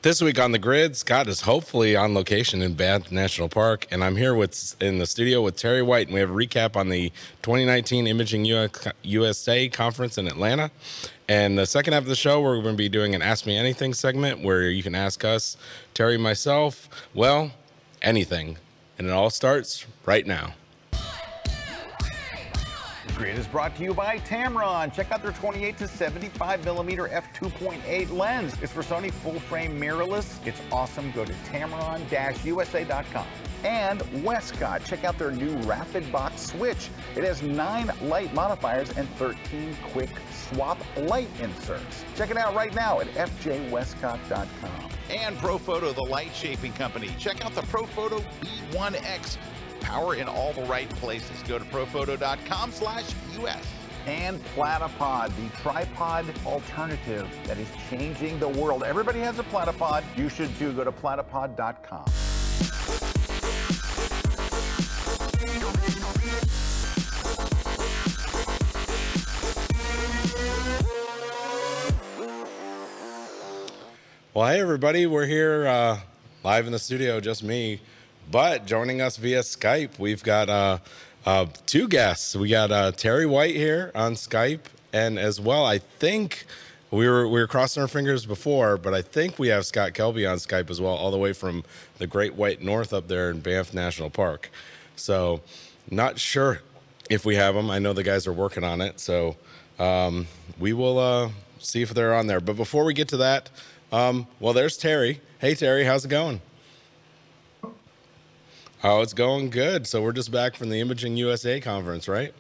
This week on the grid, Scott is hopefully on location in Banff National Park, and I'm here in the studio with Terry White, and we have a recap on the 2019 Imaging USA conference in Atlanta. And the second half of the show, we're going to be doing an Ask Me Anything segment where you can ask us, Terry, myself, well, anything. And it all starts right now. Grid is brought to you by Tamron. Check out their 28 to 75 millimeter f2.8 lens. It's for Sony full frame mirrorless. It's awesome. Go to tamron-usa.com. And Westcott. Check out their new Rapid Box switch. It has 9 light modifiers and 13 quick swap light inserts. Check it out right now at fjwestcott.com. And Profoto, the light shaping company. Check out the Profoto B1X. Power in all the right places. Go to profoto.com/US. And Platypod, the tripod alternative that is changing the world. Everybody has a Platypod. You should too. Go to platypod.com. Well, hey, everybody. We're here live in the studio, just me. But joining us via Skype, we've got 2 guests. We got Terry White here on Skype, and as well, I think we were crossing our fingers before, but I think we have Scott Kelby on Skype as well, all the way from the Great White North up there in Banff National Park. So, not sure if we have them. I know the guys are working on it, so we will see if they're on there. But before we get to that, well, there's Terry. Hey, Terry, how's it going? Oh, it's going good. So we're just back from the Imaging USA conference, right?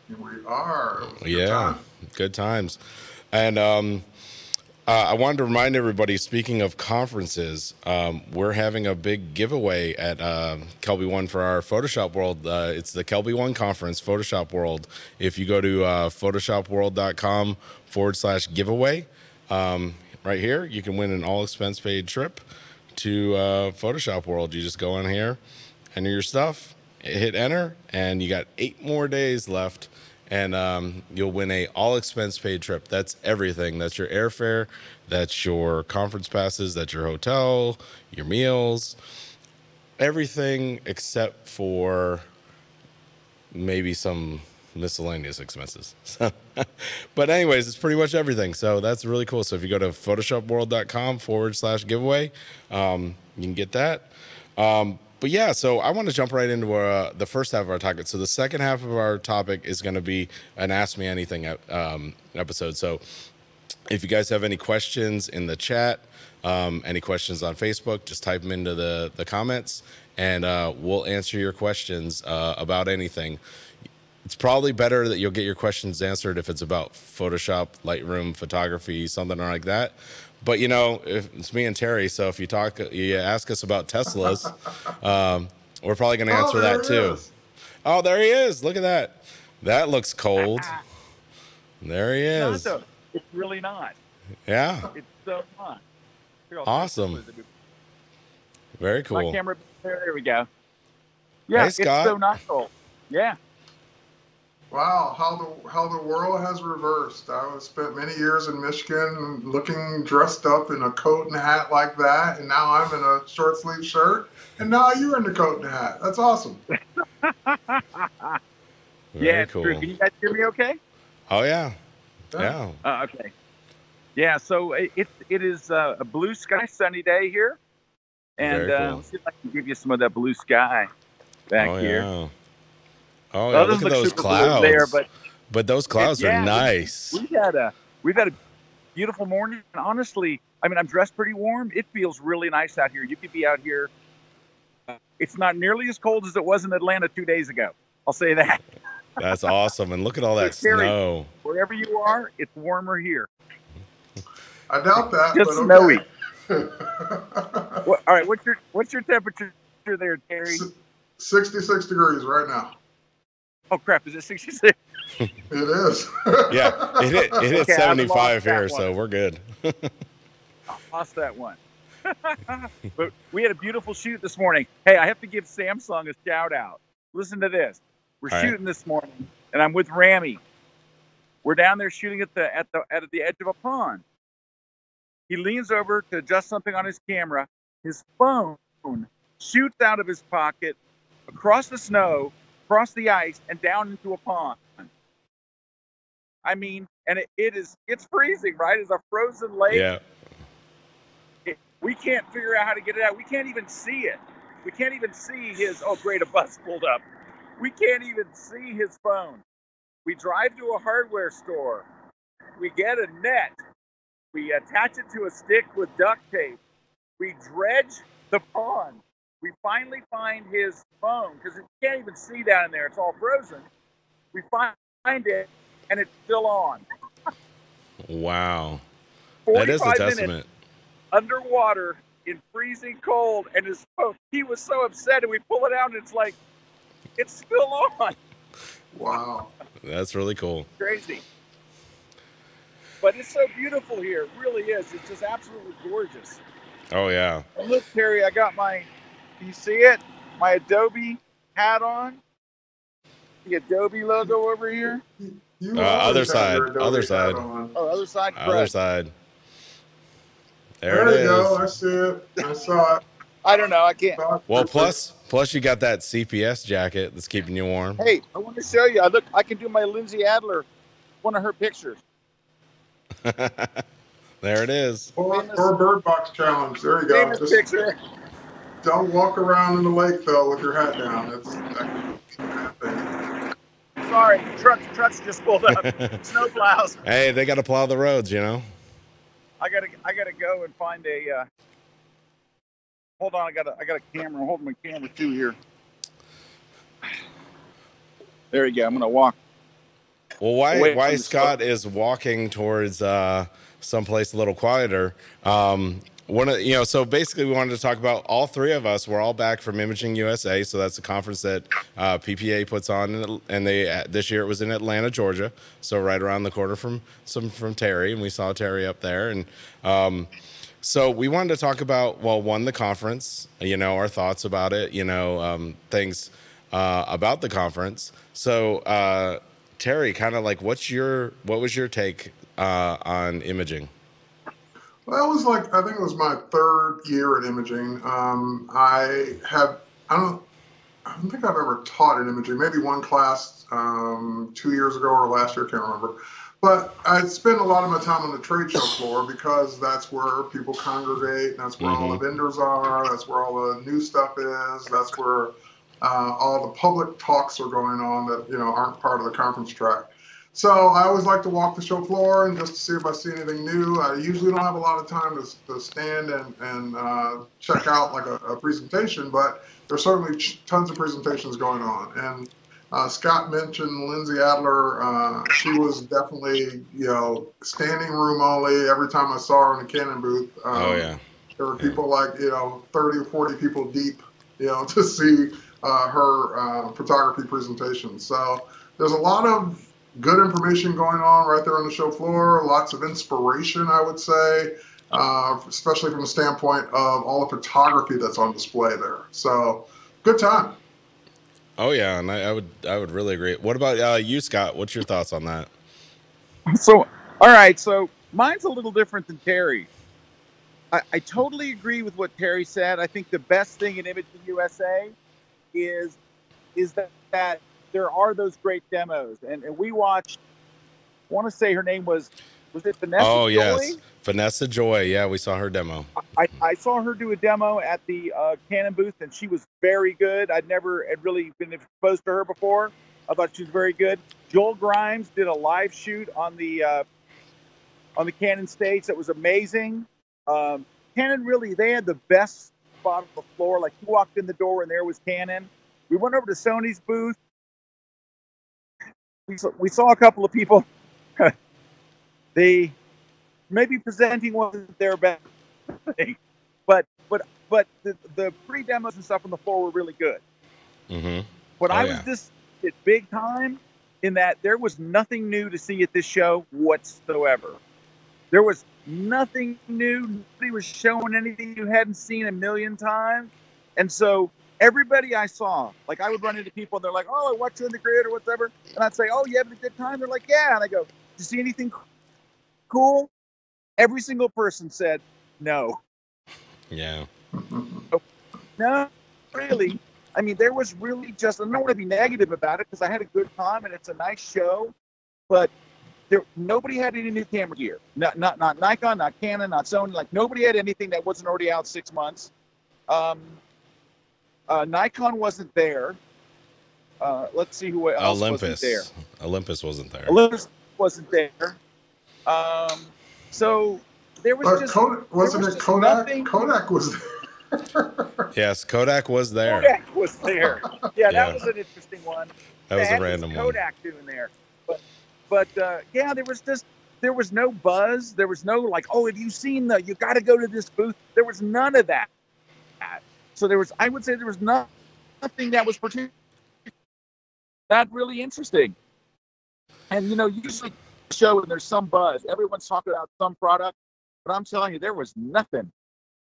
We are. Yeah, good times. And I wanted to remind everybody, speaking of conferences, we're having a big giveaway at Kelby One for our Photoshop World. It's the Kelby One conference, Photoshop World. If you go to photoshopworld.com/giveaway, right here, you can win an all-expense paid trip to Photoshop World. You just go on here, enter your stuff, hit enter, and you got 8 more days left, and you'll win a all-expense paid trip. That's everything. That's your airfare, that's your conference passes, that's your hotel, your meals, everything except for maybe some miscellaneous expenses. But anyways, it's pretty much everything. So that's really cool. So if you go to photoshopworld.com/giveaway, you can get that. But yeah, so I want to jump right into the first half of our topic. So the second half of our topic is going to be an Ask Me Anything episode. So if you guys have any questions in the chat, any questions on Facebook, just type them into the comments, and we'll answer your questions about anything. It's probably better that you'll get your questions answered if it's about Photoshop, Lightroom, photography, something like that. But, you know, if it's me and Terry, so if you ask us about Teslas, we're probably going to answer that too. Oh, there he is. Look at that. That looks cold. There he is. It's really not. Yeah. It's so not. Awesome. Very cool. My camera, there we go. Yeah, hey, Scott. It's so not cold. Yeah. Wow, how the world has reversed. I spent many years in Michigan looking dressed up in a coat and hat like that, and now I'm in a short sleeve shirt, and now you're in the coat and hat. That's awesome. Yeah, it's cool. true. Can you guys hear me okay? Oh, yeah. Yeah. Okay. Yeah, so it is a blue sky sunny day here, and Very cool. let's see if I can give you some of that blue sky back here. Yeah. Oh, yeah, look at those clouds. There, but those clouds are nice. We've had a beautiful morning. And honestly, I mean, I'm dressed pretty warm. It feels really nice out here. You could be out here. It's not nearly as cold as it was in Atlanta 2 days ago. I'll say that. That's awesome. And look at all that snow. Wherever you are, it's warmer here. I doubt that. Just but snowy. Okay. Well, all right, what's your temperature there, Terry? 66 degrees right now. Oh crap! Is it 66? It is. Yeah, it hit Okay, 75 here, so we're good. I lost that one. But we had a beautiful shoot this morning. Hey, I have to give Samsung a shout out. Listen to this. We're shooting this morning, and I'm with Rami. We're down there shooting at the edge of a pond. He leans over to adjust something on his camera. His phone shoots out of his pocket, across the snow, across the ice, and down into a pond. I mean, and it's freezing, right? It's a frozen lake. Yeah. We can't figure out how to get it out. We can't even see it. We can't even see his, oh great, a bus pulled up. We can't even see his phone. We drive to a hardware store. We get a net. We attach it to a stick with duct tape. We dredge the pond. We finally find his phone because you can't even see down in there. It's all frozen. We find it, and it's still on. Wow. That is a 45 testament. minutes underwater in freezing cold, and his phone. He was so upset, and we pull it out, and it's like, it's still on. Wow. That's really cool. Crazy. But it's so beautiful here. It really is. It's just absolutely gorgeous. Oh, yeah. And look, Terry, I got my, do you see it? My Adobe hat on. The Adobe logo over here. You Other always have side. your Adobe Other hat side. on. Oh, other side. Other Correct. side. There it you is. go. I see it. I saw it. I don't know. I can't. Well, plus you got that CPS jacket that's keeping you warm. Hey, I want to show you. I can do my Lindsay Adler, one of her pictures. There it is. Or Bird Box Challenge. There you go. Famous Just picture. don't walk around in the lake, though, with your hat down. That's a bad thing. Sorry, trucks just pulled up. Snow plows. Hey, they got to plow the roads, you know. I gotta go and find a. Hold on, I got a camera. I'm holding my camera too here. There you go. I'm gonna walk. Well, why Scott is walking towards someplace a little quieter. So basically we wanted to talk about all three of us. We're all back from Imaging USA. So that's a conference that PPA puts on, and this year it was in Atlanta, Georgia. So right around the corner from Terry, and we saw Terry up there. And so we wanted to talk about, the conference, our thoughts about it, things about the conference. So Terry, kind of like, what was your take on imaging? Well, it was I think it was my third year at imaging. I don't think I've ever taught in imaging, maybe one class 2 years ago or last year, I can't remember. But I spend a lot of my time on the trade show floor because that's where people congregate. That's where all the vendors are. That's where all the new stuff is. That's where all the public talks are going on that aren't part of the conference track. So I always like to walk the show floor and just to see if I see anything new. I usually don't have a lot of time to stand and check out like a presentation, but there's certainly tons of presentations going on. And Scott mentioned Lindsay Adler. She was definitely, standing room only. Every time I saw her in the Canon booth, there were people 30 or 40 people deep, to see her photography presentation. So there's a lot of good information going on right there on the show floor. Lots of inspiration, I would say, especially from the standpoint of all the photography that's on display there. So good time. Oh yeah, and I would really agree. What about you, Scott? What's your thoughts on that? So, all right. So mine's a little different than Terry. I totally agree with what Terry said. I think the best thing in Imaging USA is that there are those great demos, and we watched. I want to say her name was it Vanessa Joy? Oh yes, Vanessa Joy. Yeah, we saw her demo. I saw her do a demo at the Canon booth, and she was very good. I'd never had really been exposed to her before. I thought she was very good. Joel Grimes did a live shoot on the Canon stage that was amazing. Canon really, they had the best spot on the floor. Like, you walked in the door and there was Canon. We went over to Sony's booth. We saw a couple of people. They maybe presenting wasn't their best thing, but the pre-demos and stuff on the floor were really good. But I was just big time in that there was nothing new to see at this show whatsoever. There was nothing new. Nobody was showing anything you hadn't seen a million times. And so everybody I saw, like, I would run into people and they're like, oh, I watched you in the grid or whatever. And I'd say, oh, you having a good time? They're like, yeah. And I go, did you see anything cool? Every single person said no. Yeah. No, really. I mean, there was really just, I don't want to be negative about it because I had a good time and it's a nice show, but nobody had any new camera gear. Not Nikon, not Canon, not Sony. Like, nobody had anything that wasn't already out 6 months. Nikon wasn't there. Let's see who else wasn't there. Olympus wasn't there. Olympus wasn't there. So there was But just wasn't there was it just Kodak? nothing. Kodak was there. Yes, Kodak was there. Kodak was there. Yeah, Yeah. that was an interesting one. That was The a heck random one. Kodak doing there, but yeah, there was no buzz. There was no like, oh, have you seen you got to go to this booth? There was none of that. So I would say there was nothing that was particularly that really interesting. And usually show and there's some buzz. Everyone's talking about some product, but I'm telling you, there was nothing.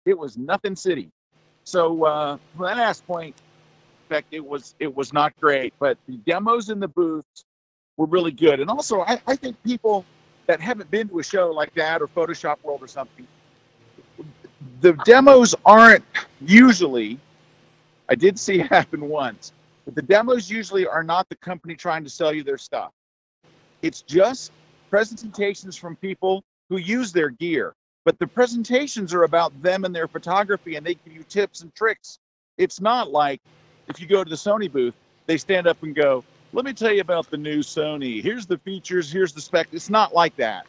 It was nothing city. So from that last point, in fact, it was not great. But the demos in the booths were really good. And also, I think people that haven't been to a show like that or Photoshop World or something, the demos aren't usually, I did see it happen once, but the demos usually are not the company trying to sell you their stuff. It's just presentations from people who use their gear. But the presentations are about them and their photography, and they give you tips and tricks. It's not like if you go to the Sony booth, they stand up and go, let me tell you about the new Sony. Here's the features, here's the spec. It's not like that.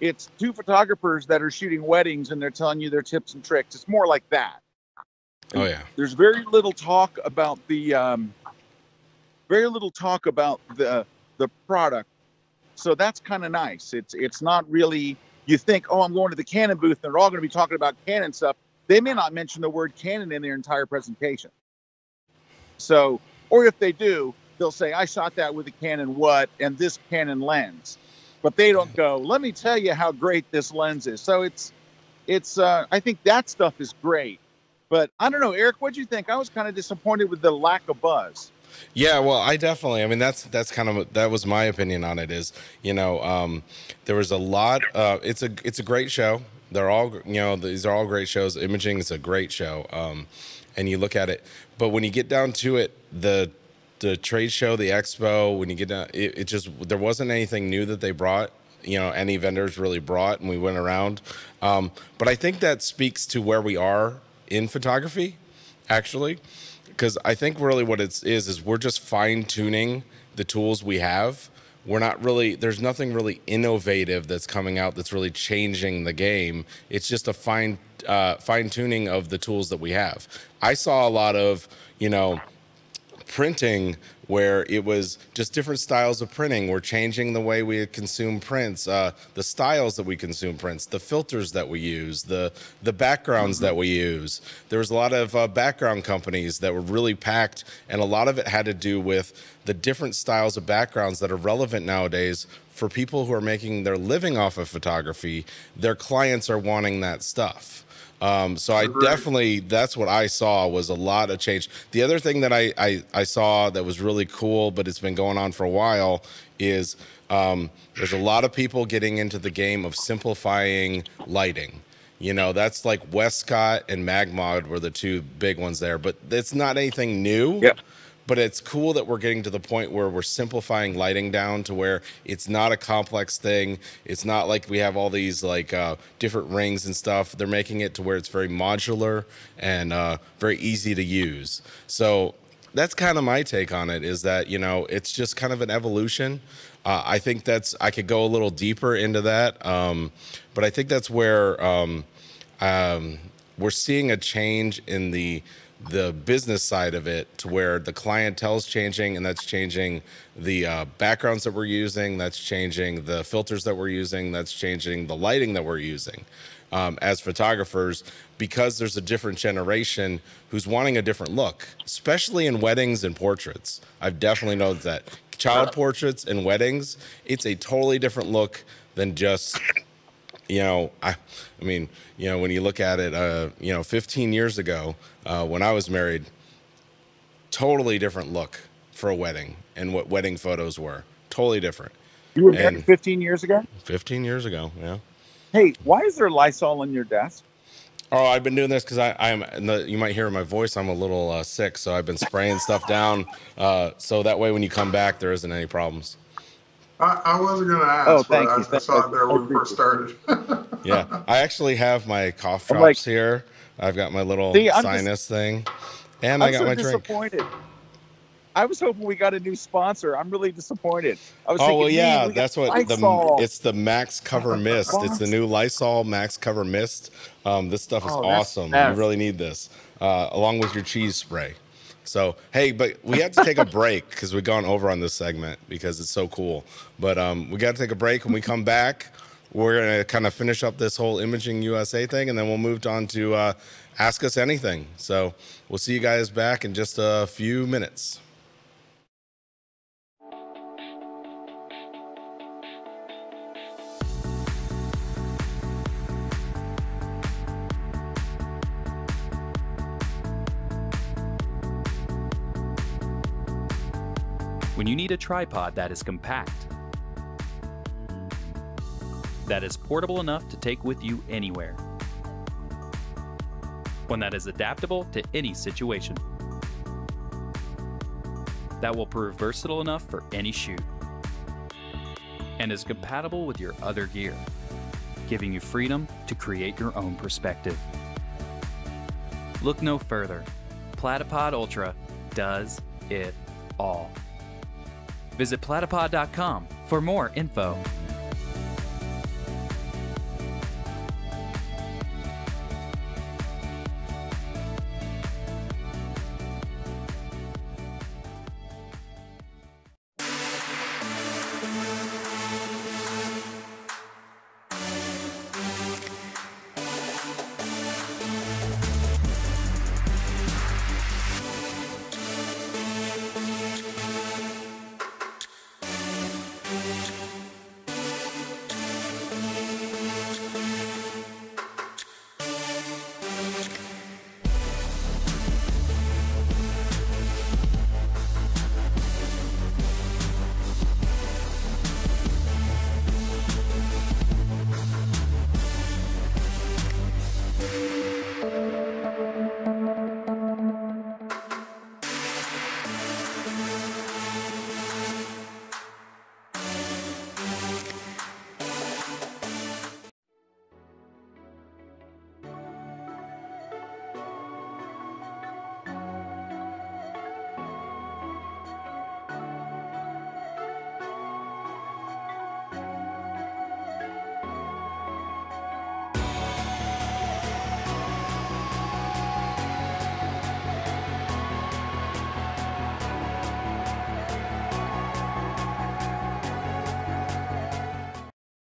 It's two photographers that are shooting weddings, and they're telling you their tips and tricks. It's more like that. Oh, yeah. There's very little talk about the product. So that's kind of nice. It's not really, you think, oh, I'm going to the Canon booth, and they're all going to be talking about Canon stuff. They may not mention the word Canon in their entire presentation. So, or if they do, they'll say, I shot that with a Canon what, and this Canon lens. But they don't go, let me tell you how great this lens is. So it's I think that stuff is great. But I don't know, Eric, what'd you think? I was kind of disappointed with the lack of buzz. Yeah, well, I mean, that's kind of, that was my opinion on it is, there was a lot, it's a great show. They're all, these are all great shows. Imaging is a great show. And you look at it, but when you get down to it, the trade show, the expo, when you get down, it just, there wasn't anything new that they brought, any vendors really brought, and we went around. But I think that speaks to where we are in photography, actually. Because I think really what it is we're just fine tuning the tools we have. We're not really, there's nothing really innovative that's coming out that's really changing the game. It's just a fine tuning of the tools that we have. I saw a lot of, printing where it was just different styles of printing. We're changing the way we consume prints, the styles that we consume prints, the filters that we use, the backgrounds that we use. There was a lot of background companies that were really packed, and a lot of it had to do with the different styles of backgrounds that are relevant nowadays for people who are making their living off of photography. Their clients are wanting that stuff. So I definitely, that's what I saw was a lot of change. The other thing that I saw that was really cool, but it's been going on for a while, is there's a lot of people getting into the game of simplifying lighting. That's like Westcott and Magmod were the two big ones there, but it's not anything new. Yep. But it's cool that we're getting to the point where we're simplifying lighting down to where it's not a complex thing. It's not like we have all these like different rings and stuff. They're making it to where it's very modular and very easy to use. So that's kind of my take on it, is that, it's just kind of an evolution. I think I could go a little deeper into that. But I think that's where we're seeing a change in the business side of it, to where the clientele is changing, and that's changing the backgrounds that we're using, that's changing the filters that we're using, that's changing the lighting that we're using as photographers, because there's a different generation who's wanting a different look, especially in weddings and portraits. I've definitely noticed that. Child portraits and weddings, it's a totally different look than just, I mean, when you look at it, 15 years ago, when I was married, totally different look for a wedding and what wedding photos were. Totally different. You were married 15 years ago? 15 years ago, yeah. Hey, why is there Lysol on your desk? Oh, I've been doing this because you might hear in my voice, I'm a little sick. So I've been spraying stuff down. So that way when you come back, there isn't any problems. I wasn't going to ask, Oh, but thank you. I saw it there when we first started. Yeah. I actually have my cough drops here. I've got my little sinus thing. And I got my drink. Disappointed. I was hoping we got a new sponsor. I'm really disappointed. I was thinking, well, yeah, that's what it's the Max Cover Mist. It's the new Lysol Max Cover Mist. This stuff is awesome. You really need this, along with your cheese spray. So, hey, but we have to take a break because we've gone over on this segment because it's so cool. But we got to take a break. When we come back, we're going to kind of finish up this whole Imaging USA thing, and then we'll move on to Ask Us Anything. So we'll see you guys back in just a few minutes. When you need a tripod that is compact, that is portable enough to take with you anywhere, one that is adaptable to any situation, that will prove versatile enough for any shoot, and is compatible with your other gear, giving you freedom to create your own perspective. Look no further. Platypod Ultra does it all. Visit platypod.com for more info.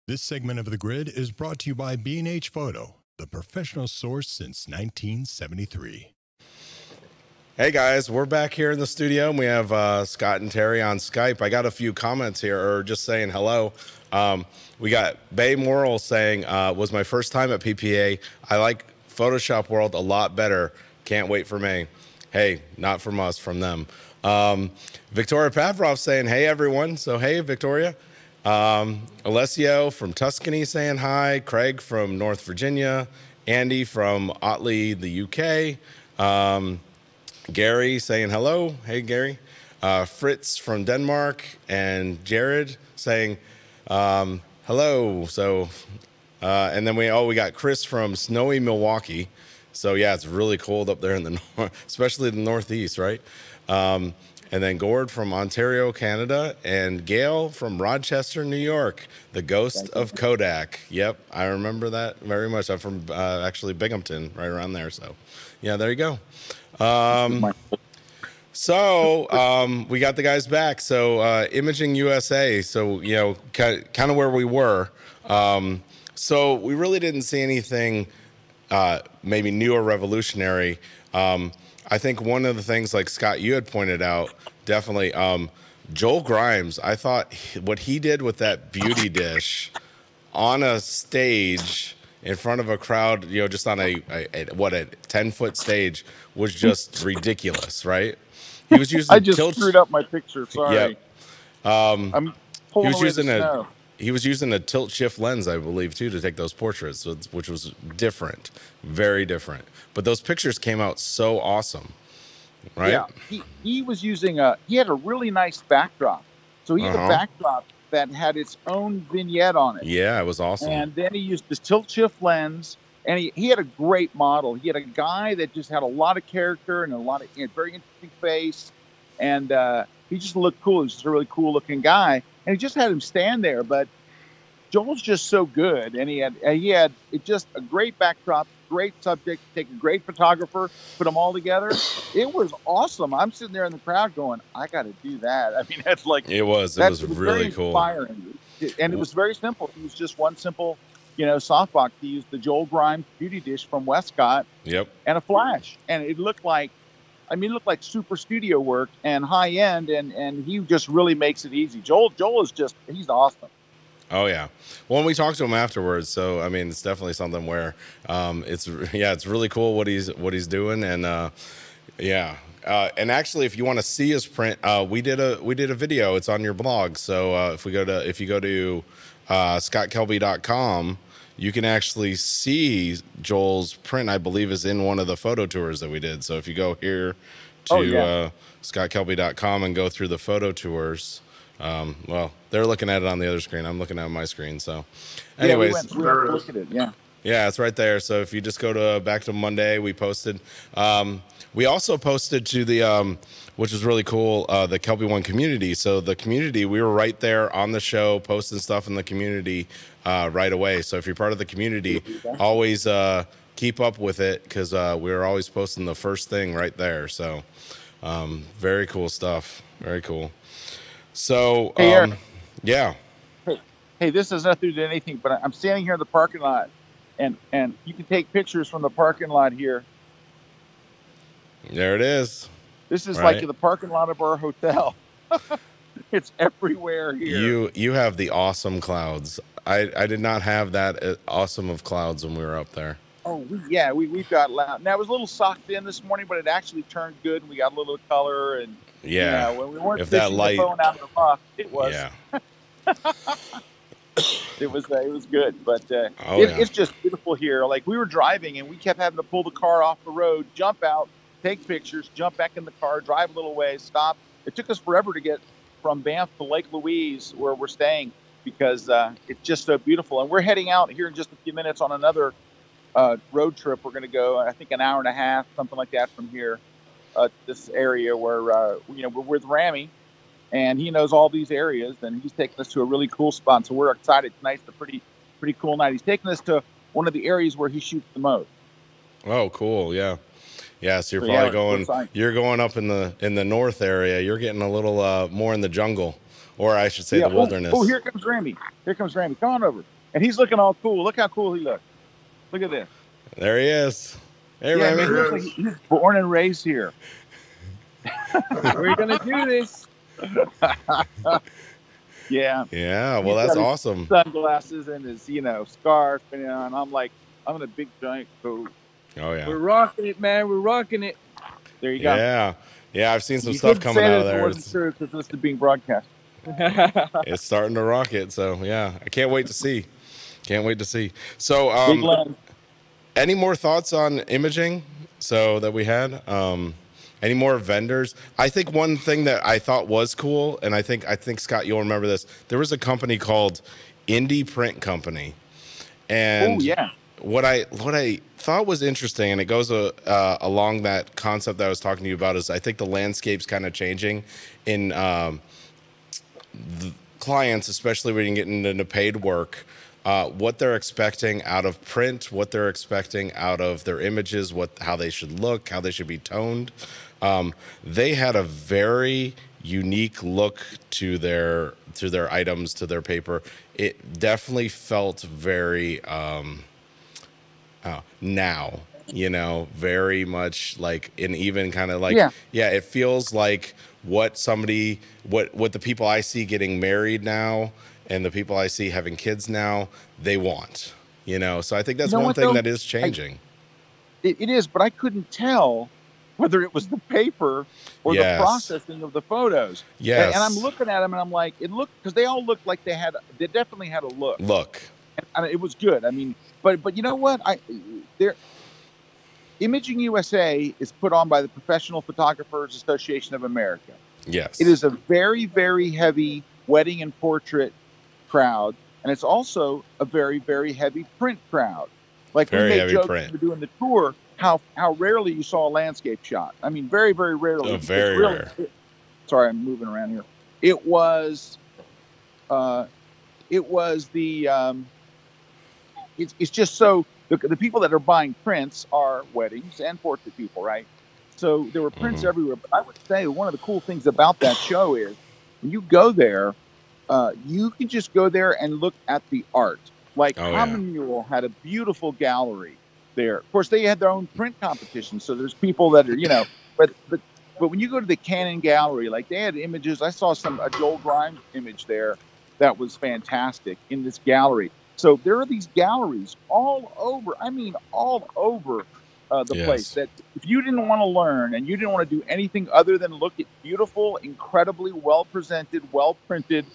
This segment of The Grid is brought to you by B&H Photo, the professional source since 1973. Hey guys, we're back here in the studio and we have Scott and Terry on Skype. I got a few comments here, or just saying hello. We got Bay Morrill saying, was my first time at PPA. I like Photoshop World a lot better. Can't wait for May. Hey, not from us, from them. Victoria Pavrov saying, hey everyone. So hey, Victoria. Alessio from Tuscany saying hi. Craig from North Virginia. Andy from Otley, the UK. Gary saying hello. Hey, Gary. Fritz from Denmark. And Jared saying hello. So, and then we got Chris from snowy Milwaukee. So, yeah, it's really cold up there in the north, especially the Northeast, right? And then Gord from Ontario, Canada, and Gail from Rochester, New York, the ghost of Kodak. Yep, I remember that very much. I'm from actually Binghamton, right around there. So, yeah, there you go. So we got the guys back. So Imaging USA. So, you know, kind of where we were. So we really didn't see anything maybe new or revolutionary. I think one of the things, like Scott, you had pointed out, definitely, Joel Grimes, I thought what he did with that beauty dish on a stage in front of a crowd, you know, just on a 10-foot stage was just ridiculous, right? He was using I just screwed up my picture, sorry. Yep. I'm pulling away the snow. he was using a tilt shift lens, I believe, too, to take those portraits, which was different, very different. But those pictures came out so awesome, right? Yeah, he was using he had a really nice backdrop. So he had a backdrop that had its own vignette on it. Yeah, it was awesome. And then he used this tilt shift lens, and he had a great model. He had a guy that just had a lot of character and a lot of very interesting face, and he just looked cool. He was just a really cool looking guy, and he just had him stand there. But Joel's just so good, and he had just a great backdrop, great subject, take a great photographer, put them all together. It was awesome. I'm sitting there in the crowd going, I got to do that. I mean, that's like it was really cool, inspiring. And it was very simple. It was just one simple, softbox. He used the Joel Grimes beauty dish from Westcott, yep, and a flash, and it looked like super studio work and high end, and he just really makes it easy. Joel is he's awesome. Oh yeah. Well, we talked to him afterwards, so I mean, it's definitely something where it's really cool what he's doing, and and actually, if you want to see his print, we did a video. It's on your blog. So if you go to scottkelby.com, you can actually see Joel's print. I believe is in one of the photo tours that we did. So if you go here to scottkelby.com and go through the photo tours. Well, they're looking at it on the other screen. I'm looking at my screen. So, anyways, we went to look at it. Yeah, it's right there. So if you just go to back to Monday, we posted. We also posted to the, which was really cool, the Kelby One community. So the community, we were right there on the show, posting stuff in the community right away. So if you're part of the community, always keep up with it, because we were always posting the first thing right there. So very cool stuff. Very cool. So, hey, Erik. Yeah. Hey, this has nothing to do with anything, but I'm standing here in the parking lot, and you can take pictures from the parking lot here. There it is. This is like the parking lot of our hotel. It's everywhere here. You have the awesome clouds. I did not have that awesome of clouds when we were up there. Oh, we've got loud. Now, it was a little socked in this morning, but it actually turned good, and we got a little color, and when we weren't if that light, the phone out of the rough, it was. Yeah. it was good, but it's just beautiful here. Like, we were driving, and we kept having to pull the car off the road, jump out, take pictures, jump back in the car, drive a little ways, stop. It took us forever to get from Banff to Lake Louise, where we're staying, because it's just so beautiful. And we're heading out here in just a few minutes on another road trip. We're going to go, I think, an hour and a half, something like that, from here. This area where we're with Rami, and he knows all these areas, and he's taking us to a really cool spot. So we're excited. Tonight's a pretty cool night. He's taking us to one of the areas where he shoots the most. Oh, cool! Yeah. So you're probably going. You're going up in the north area. You're getting a little more in the jungle, or I should say the wilderness. Oh, here comes Rami. Come on over, and he's looking all cool. Look how cool he looks. Look at this. There he is. Hey, Rami. He looks like he's born and raised here. We're going to do this. Yeah. Well, that's awesome. Sunglasses and his, scarf. And I'm like, I'm in a big giant coat. Oh, yeah. We're rocking it, man. We're rocking it. There you go. Yeah. I've seen some stuff coming out of there. It wasn't true, because this is being broadcast. It's starting to rock it. So, yeah. I can't wait to see. So, any more thoughts on imaging that we had? Any more vendors? I think one thing that I thought was cool, and I think Scott, you'll remember this. There was a company called Indie Print Company, and what I thought was interesting, and it goes along that concept that I was talking to you about, is I think the landscape's kind of changing in the clients, especially when you get into paid work. What they're expecting out of print, what they're expecting out of their images, how they should look, how they should be toned. They had a very unique look to their items, to their paper. It definitely felt very now, very much like, and even kind of like, it feels like what the people I see getting married now, and the people I see having kids now, they want, So I think that's one thing that is changing. It is, but I couldn't tell whether it was the paper or Yes. the processing of the photos. Yes. And I'm looking at them and I'm like, because they all looked like they definitely had a look. And it was good. I mean, but you know what? Imaging USA is put on by the Professional Photographers Association of America. Yes. It is a very, very heavy wedding and portrait crowd. And it's also a very, very heavy print crowd. Like Very we made heavy jokes print. when we were doing the tour, how rarely you saw a landscape shot. I mean, very, very rarely. Oh, very rare. Sorry, I'm moving around here. It was it's just so the people that are buying prints are weddings and portrait people, right? So there were prints everywhere. But I would say one of the cool things about that show is when you go there, you can just go there and look at the art. Like Mule had a beautiful gallery there. Of course, they had their own print competition, so there's people that are, but when you go to the Canon gallery, like they had images. I saw a Joel Grimes image there that was fantastic in this gallery. So there are these galleries all over. I mean, all over the place. That if you didn't want to learn and you didn't want to do anything other than look at beautiful, incredibly well presented, well printed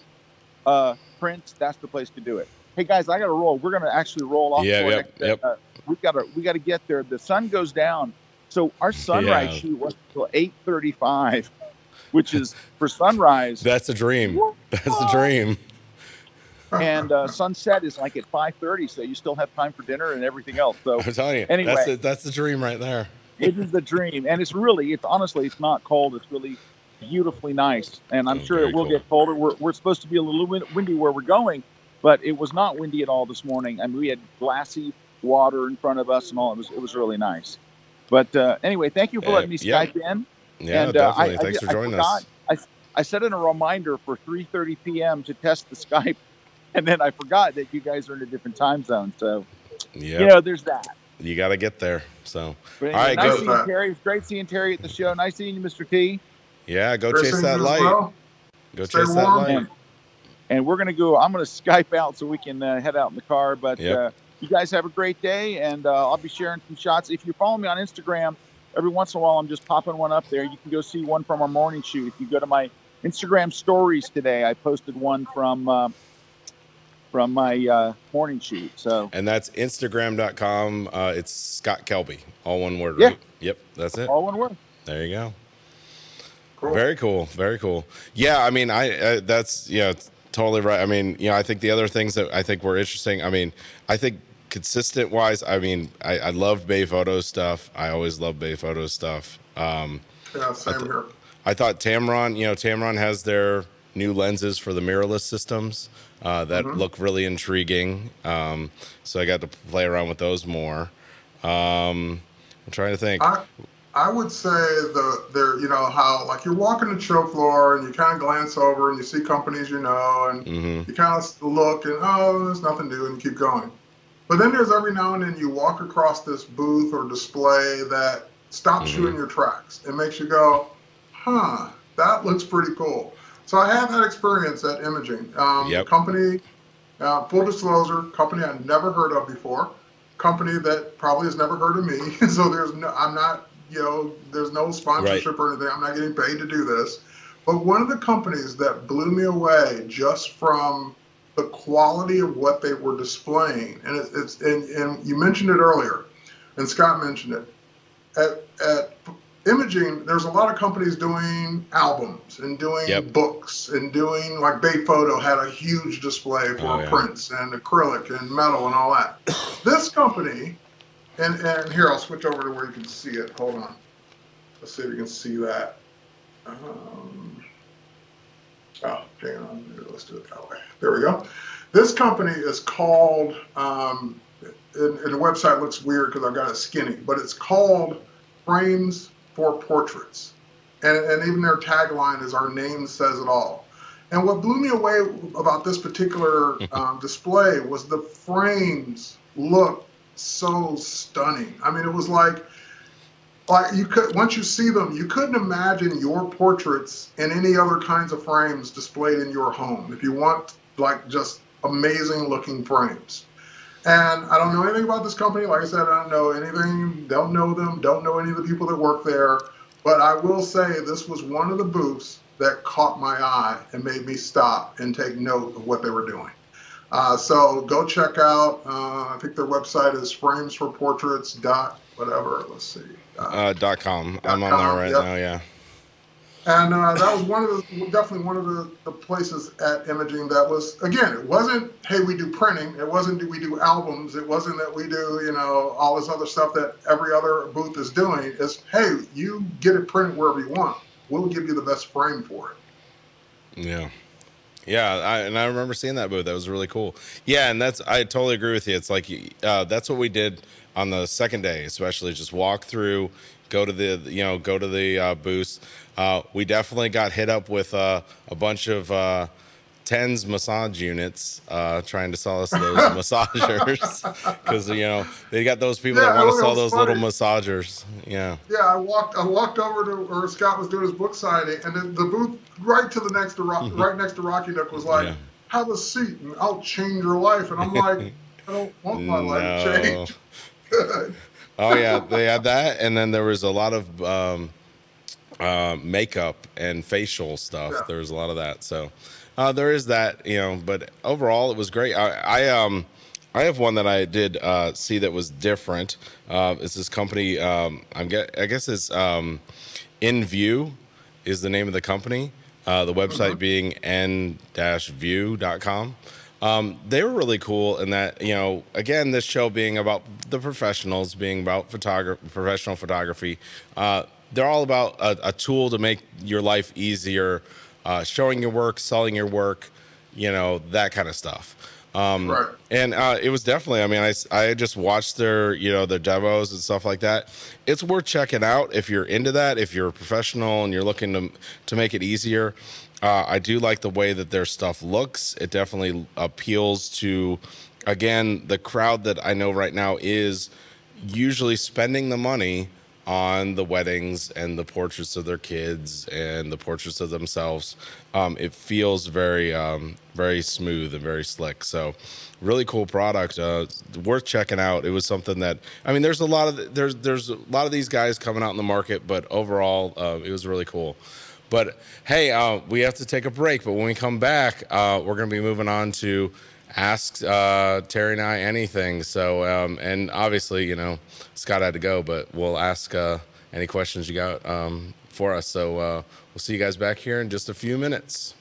prints, that's the place to do it. Hey guys, I got to roll. We're going to actually roll off. We got to get there. The sun goes down. So our sunrise shoot was until 8:35, which is for sunrise. That's a dream. That's a dream. And sunset is like at 5:30, so you still have time for dinner and everything else. So I'm telling you, anyway, that's the dream right there. It is the dream, and it's honestly, it's not cold. It's really beautifully nice, and I'm sure it will get colder. We're supposed to be a little windy where we're going, but it was not windy at all this morning. I mean, we had glassy water in front of us and all. It was really nice. But anyway, thank you for letting me Skype in. Yeah, and, definitely. Thanks for joining us. I set in a reminder for 3:30 p.m. to test the Skype, and then I forgot that you guys are in a different time zone. So, there's that. You got to get there. So, anyway, all right, nice go. Seeing you, Terry. It's great seeing Terry at the show. Nice seeing you, Mr. T. Yeah, go chase that light. Go chase that light. And we're going to go. I'm going to Skype out so we can head out in the car. But you guys have a great day, and I'll be sharing some shots. If you follow me on Instagram, every once in a while I'm just popping one up there. You can go see one from our morning shoot. If you go to my Instagram stories today, I posted one from my morning shoot. So, and that's Instagram.com. It's Scott Kelby, all one word. Yeah. Right? Yep, that's it. All one word. There you go. Cool. Very cool. Very cool. Yeah, I mean, that's totally right. I mean, I think the other things that I think were interesting. I mean, I think consistent wise, I mean, I love Bay Photo stuff. I always love Bay Photo stuff. Same here. I thought Tamron has their new lenses for the mirrorless systems that look really intriguing. So I got to play around with those more. I'm trying to think. I would say how like you're walking the show floor and you kind of glance over and you see companies and you kind of look and there's nothing to do and you keep going. But then there's every now and then you walk across this booth or display that stops you in your tracks. It makes you go, that looks pretty cool. So I had that experience at Imaging. Company, full disclosure, company I'd never heard of before. Company that probably has never heard of me. So there's no sponsorship or anything. I'm not getting paid to do this. But one of the companies that blew me away just from the quality of what they were displaying, and you mentioned it earlier, and Scott mentioned it. At Imaging, there's a lot of companies doing albums and doing books and doing, like Bay Photo had a huge display for prints and acrylic and metal and all that. This company, and here, I'll switch over to where you can see it. Hold on. Let's see if you can see that. Hang on. Let's do it that way. There we go. This company is called, and the website looks weird because I've got it skinny, but it's called Frames for Portraits. And even their tagline is "Our name says it all." And what blew me away about this particular display was the frames looked so stunning. I mean, it was like you could, once you see them, you couldn't imagine your portraits in any other kinds of frames displayed in your home. If you want like just amazing looking frames. And I don't know anything about this company. Like I said, I don't know anything, don't know them, don't know any of the people that work there. But I will say this was one of the booths that caught my eye and made me stop and take note of what they were doing. So go check out, I think their website is framesforportraits dot whatever. Let's see. .com. I'm on there right now, yeah. And that was definitely one of the places at Imaging that was, again, it wasn't, hey, we do printing. It wasn't, do we do albums. It wasn't that we do, you know, all this other stuff that every other booth is doing. It's, hey, you get it printed wherever you want. We'll give you the best frame for it. Yeah. Yeah, I remember seeing that booth. That was really cool. Yeah, and I totally agree with you. It's like that's what we did on the second day, especially just walk through, go to the booths. We definitely got hit up with a bunch of TENS massage units trying to sell us those massagers, because you know they got those people that want to sell those little massagers. Yeah. Yeah, I walked over to where Scott was doing his book signing, and then the booth right next to Rocky Nook was like, "Have a seat, and I'll change your life." And I'm like, I don't want my life changed. Oh yeah, they had that, and then there was a lot of makeup and facial stuff. Yeah. There was a lot of that, so there is that, you know. But overall, it was great. I have one that I did see that was different. It's this company. I guess it's InView is the name of the company. The website being n-view.com. They were really cool in that, you know, again, this show being about the professionals, being about professional photography. They're all about a tool to make your life easier, showing your work, selling your work, you know, that kind of stuff. Right. And it was definitely, I mean, I just watched their, you know, their demos and stuff like that. It's worth checking out if you're into that, if you're a professional and you're looking to make it easier. I do like the way that their stuff looks. It definitely appeals to, again, the crowd that I know right now is usually spending the money on the weddings and the portraits of their kids and the portraits of themselves. It feels very, very smooth and very slick. So really cool product, worth checking out. It was something that, I mean, there's a lot of these guys coming out in the market, but overall, it was really cool. But hey, we have to take a break, but when we come back, we're going to be moving on to ask Terry and I anything. So, and obviously, you know, Scott had to go, but we'll ask any questions you got for us. So we'll see you guys back here in just a few minutes.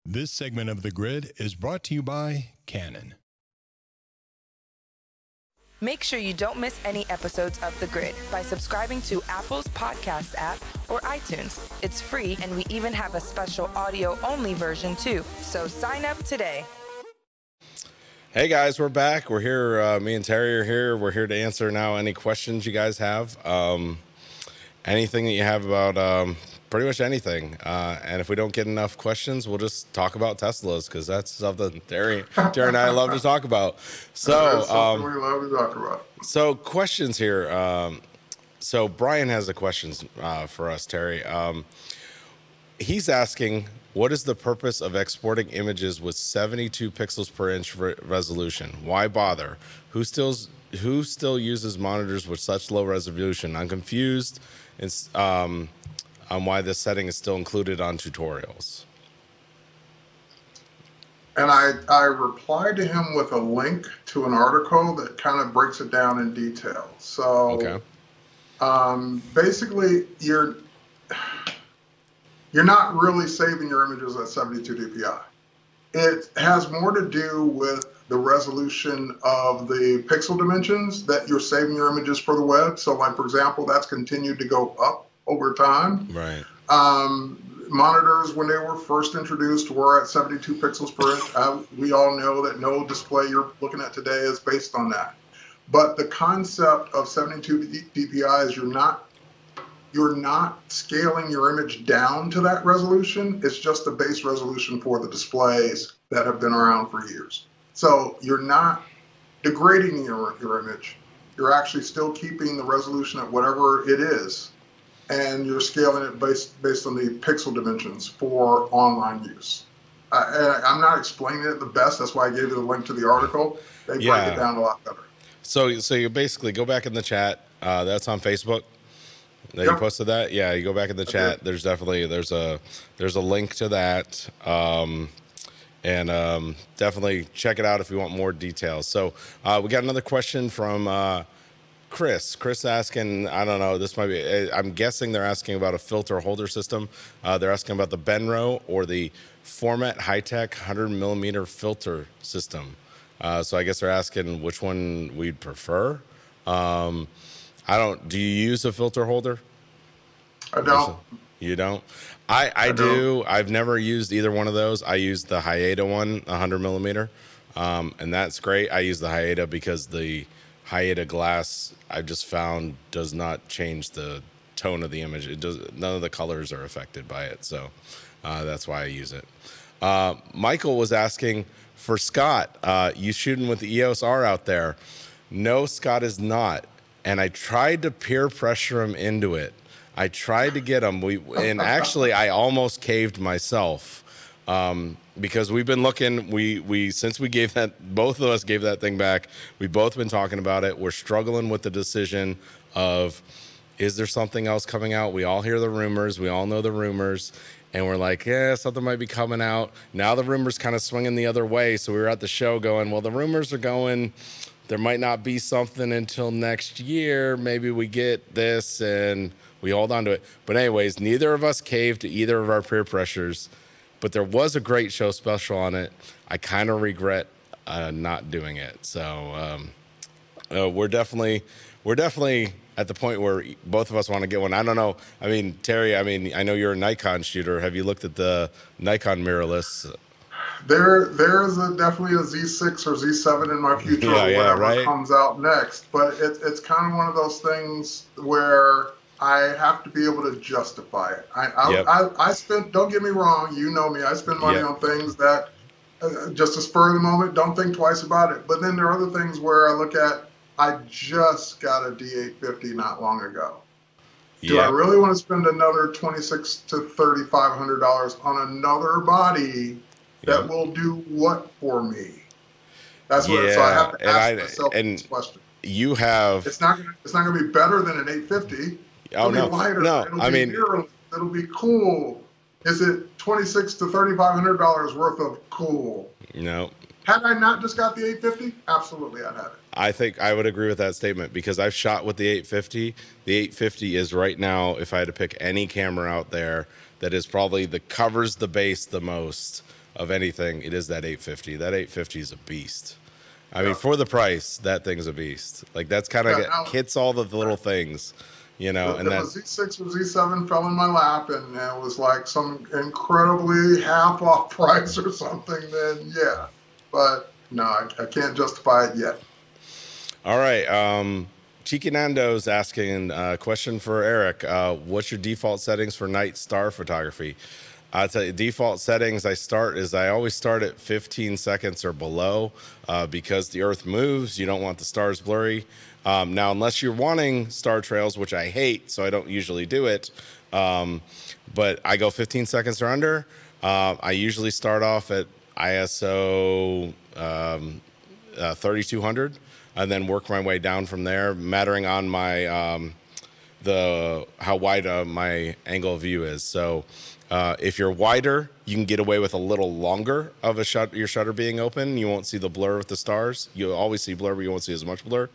This segment of The Grid is brought to you by Canon. Make sure you don't miss any episodes of The Grid by subscribing to Apple's podcast app or iTunes. It's free, and we even have a special audio-only version too. So sign up today. Hey guys, we're back. We're here. Me and Terry are here. We're here to answer now any questions you guys have. Anything that you have about pretty much anything. And if we don't get enough questions, we'll just talk about Teslas, because that's something Terry and I love to talk about. So That's something we love to talk about. So questions here. So Brian has the questions for us, Terry. He's asking, what is the purpose of exporting images with 72 pixels per inch resolution? Why bother? Who still uses monitors with such low resolution? I'm confused on why this setting is still included on tutorials. And I replied to him with a link to an article that kind of breaks it down in detail. So basically, you're not really saving your images at 72 dpi. It has more to do with the resolution of the pixel dimensions that you're saving your images for the web. So like, for example, that's continued to go up over time. Right. Monitors, when they were first introduced, were at 72 pixels per inch. We all know that no display you're looking at today is based on that. But the concept of 72 dpi is you're not scaling your image down to that resolution. It's just the base resolution for the displays that have been around for years. So you're not degrading your image. You're actually still keeping the resolution at whatever it is, and you're scaling it based on the pixel dimensions for online use. And I'm not explaining it the best. That's why I gave you the link to the article. They break it down a lot better. So you basically go back in the chat. That's on Facebook. That you posted that? Yeah, you go back in the chat. There's definitely there's a link to that. And definitely check it out if you want more details. So we got another question from Chris. Chris asking, I don't know, this might be, I'm guessing they're asking about a filter holder system. They're asking about the Benro or the Format High-Tech 100mm filter system. So I guess they're asking which one we'd prefer. Do you use a filter holder? I don't. You don't? I do. I've never used either one of those. I use the Hyeta one, 100mm, and that's great. I use the Hyeta because the Hyeta glass, I've just found, does not change the tone of the image. It does. None of the colors are affected by it, so that's why I use it. Michael was asking for Scott. You shooting with the EOS R out there? No, Scott is not. And I tried to peer pressure him into it. I tried to get him. And actually, I almost caved myself because we've been looking. Since we gave that, both of us gave that thing back. We've both been talking about it. We're struggling with the decision of, is there something else coming out? We all hear the rumors. We all know the rumors. And we're like, yeah, something might be coming out. Now the rumors kind of swinging the other way. So we were at the show going, well, the rumors are going, there might not be something until next year. Maybe we get this and we hold on to it. But anyways, neither of us caved to either of our peer pressures, but there was a great show special on it. I kind of regret not doing it. So we're definitely at the point where both of us want to get one. I don't know. I mean, Terry, I know you're a Nikon shooter. Have you looked at the Nikon mirrorless? There's definitely a Z6 or Z7 in my future, or whatever comes out next. But it's kind of one of those things where I have to be able to justify it. I spent, don't get me wrong, you know me, I spend money on things that just a spur of the moment, don't think twice about it. But then there are other things where I look at, I just got a D850 not long ago. Do I really want to spend another $2,600 to $3,500 on another body that will do what for me? That's what. So I have to ask myself this question. You have. It's not going to be better than an 850. Oh, it'll be lighter. No, it'll be mirrorless. It'll be cool. Is it $2,600 to $3,500 worth of cool? No. Had I not just got the 850, absolutely I'd have it. I think I would agree with that statement because I've shot with the 850. The 850 is right now, if I had to pick any camera out there that is probably covers the base the most of anything, it is that 850. That 850 is a beast. I mean, for the price, that thing's a beast. Like that's kind of hits all the little things, you know. And if a Z6 or Z7 fell in my lap and it was like some incredibly half off price or something, then yeah. But no, I can't justify it yet. All right. Cheeky Nando's asking a question for Erik. What's your default settings for night star photography? I'll tell you, default settings I always start at 15 seconds or below because the Earth moves. You don't want the stars blurry. Now, unless you're wanting star trails, which I hate, so I don't usually do it. But I go 15 seconds or under. I usually start off at ISO 3200 and then work my way down from there, mattering on my how wide my angle of view is. So if you're wider, you can get away with a little longer of your shutter being open. You won't see the blur with the stars. You'll always see blur, but you won't see as much blur.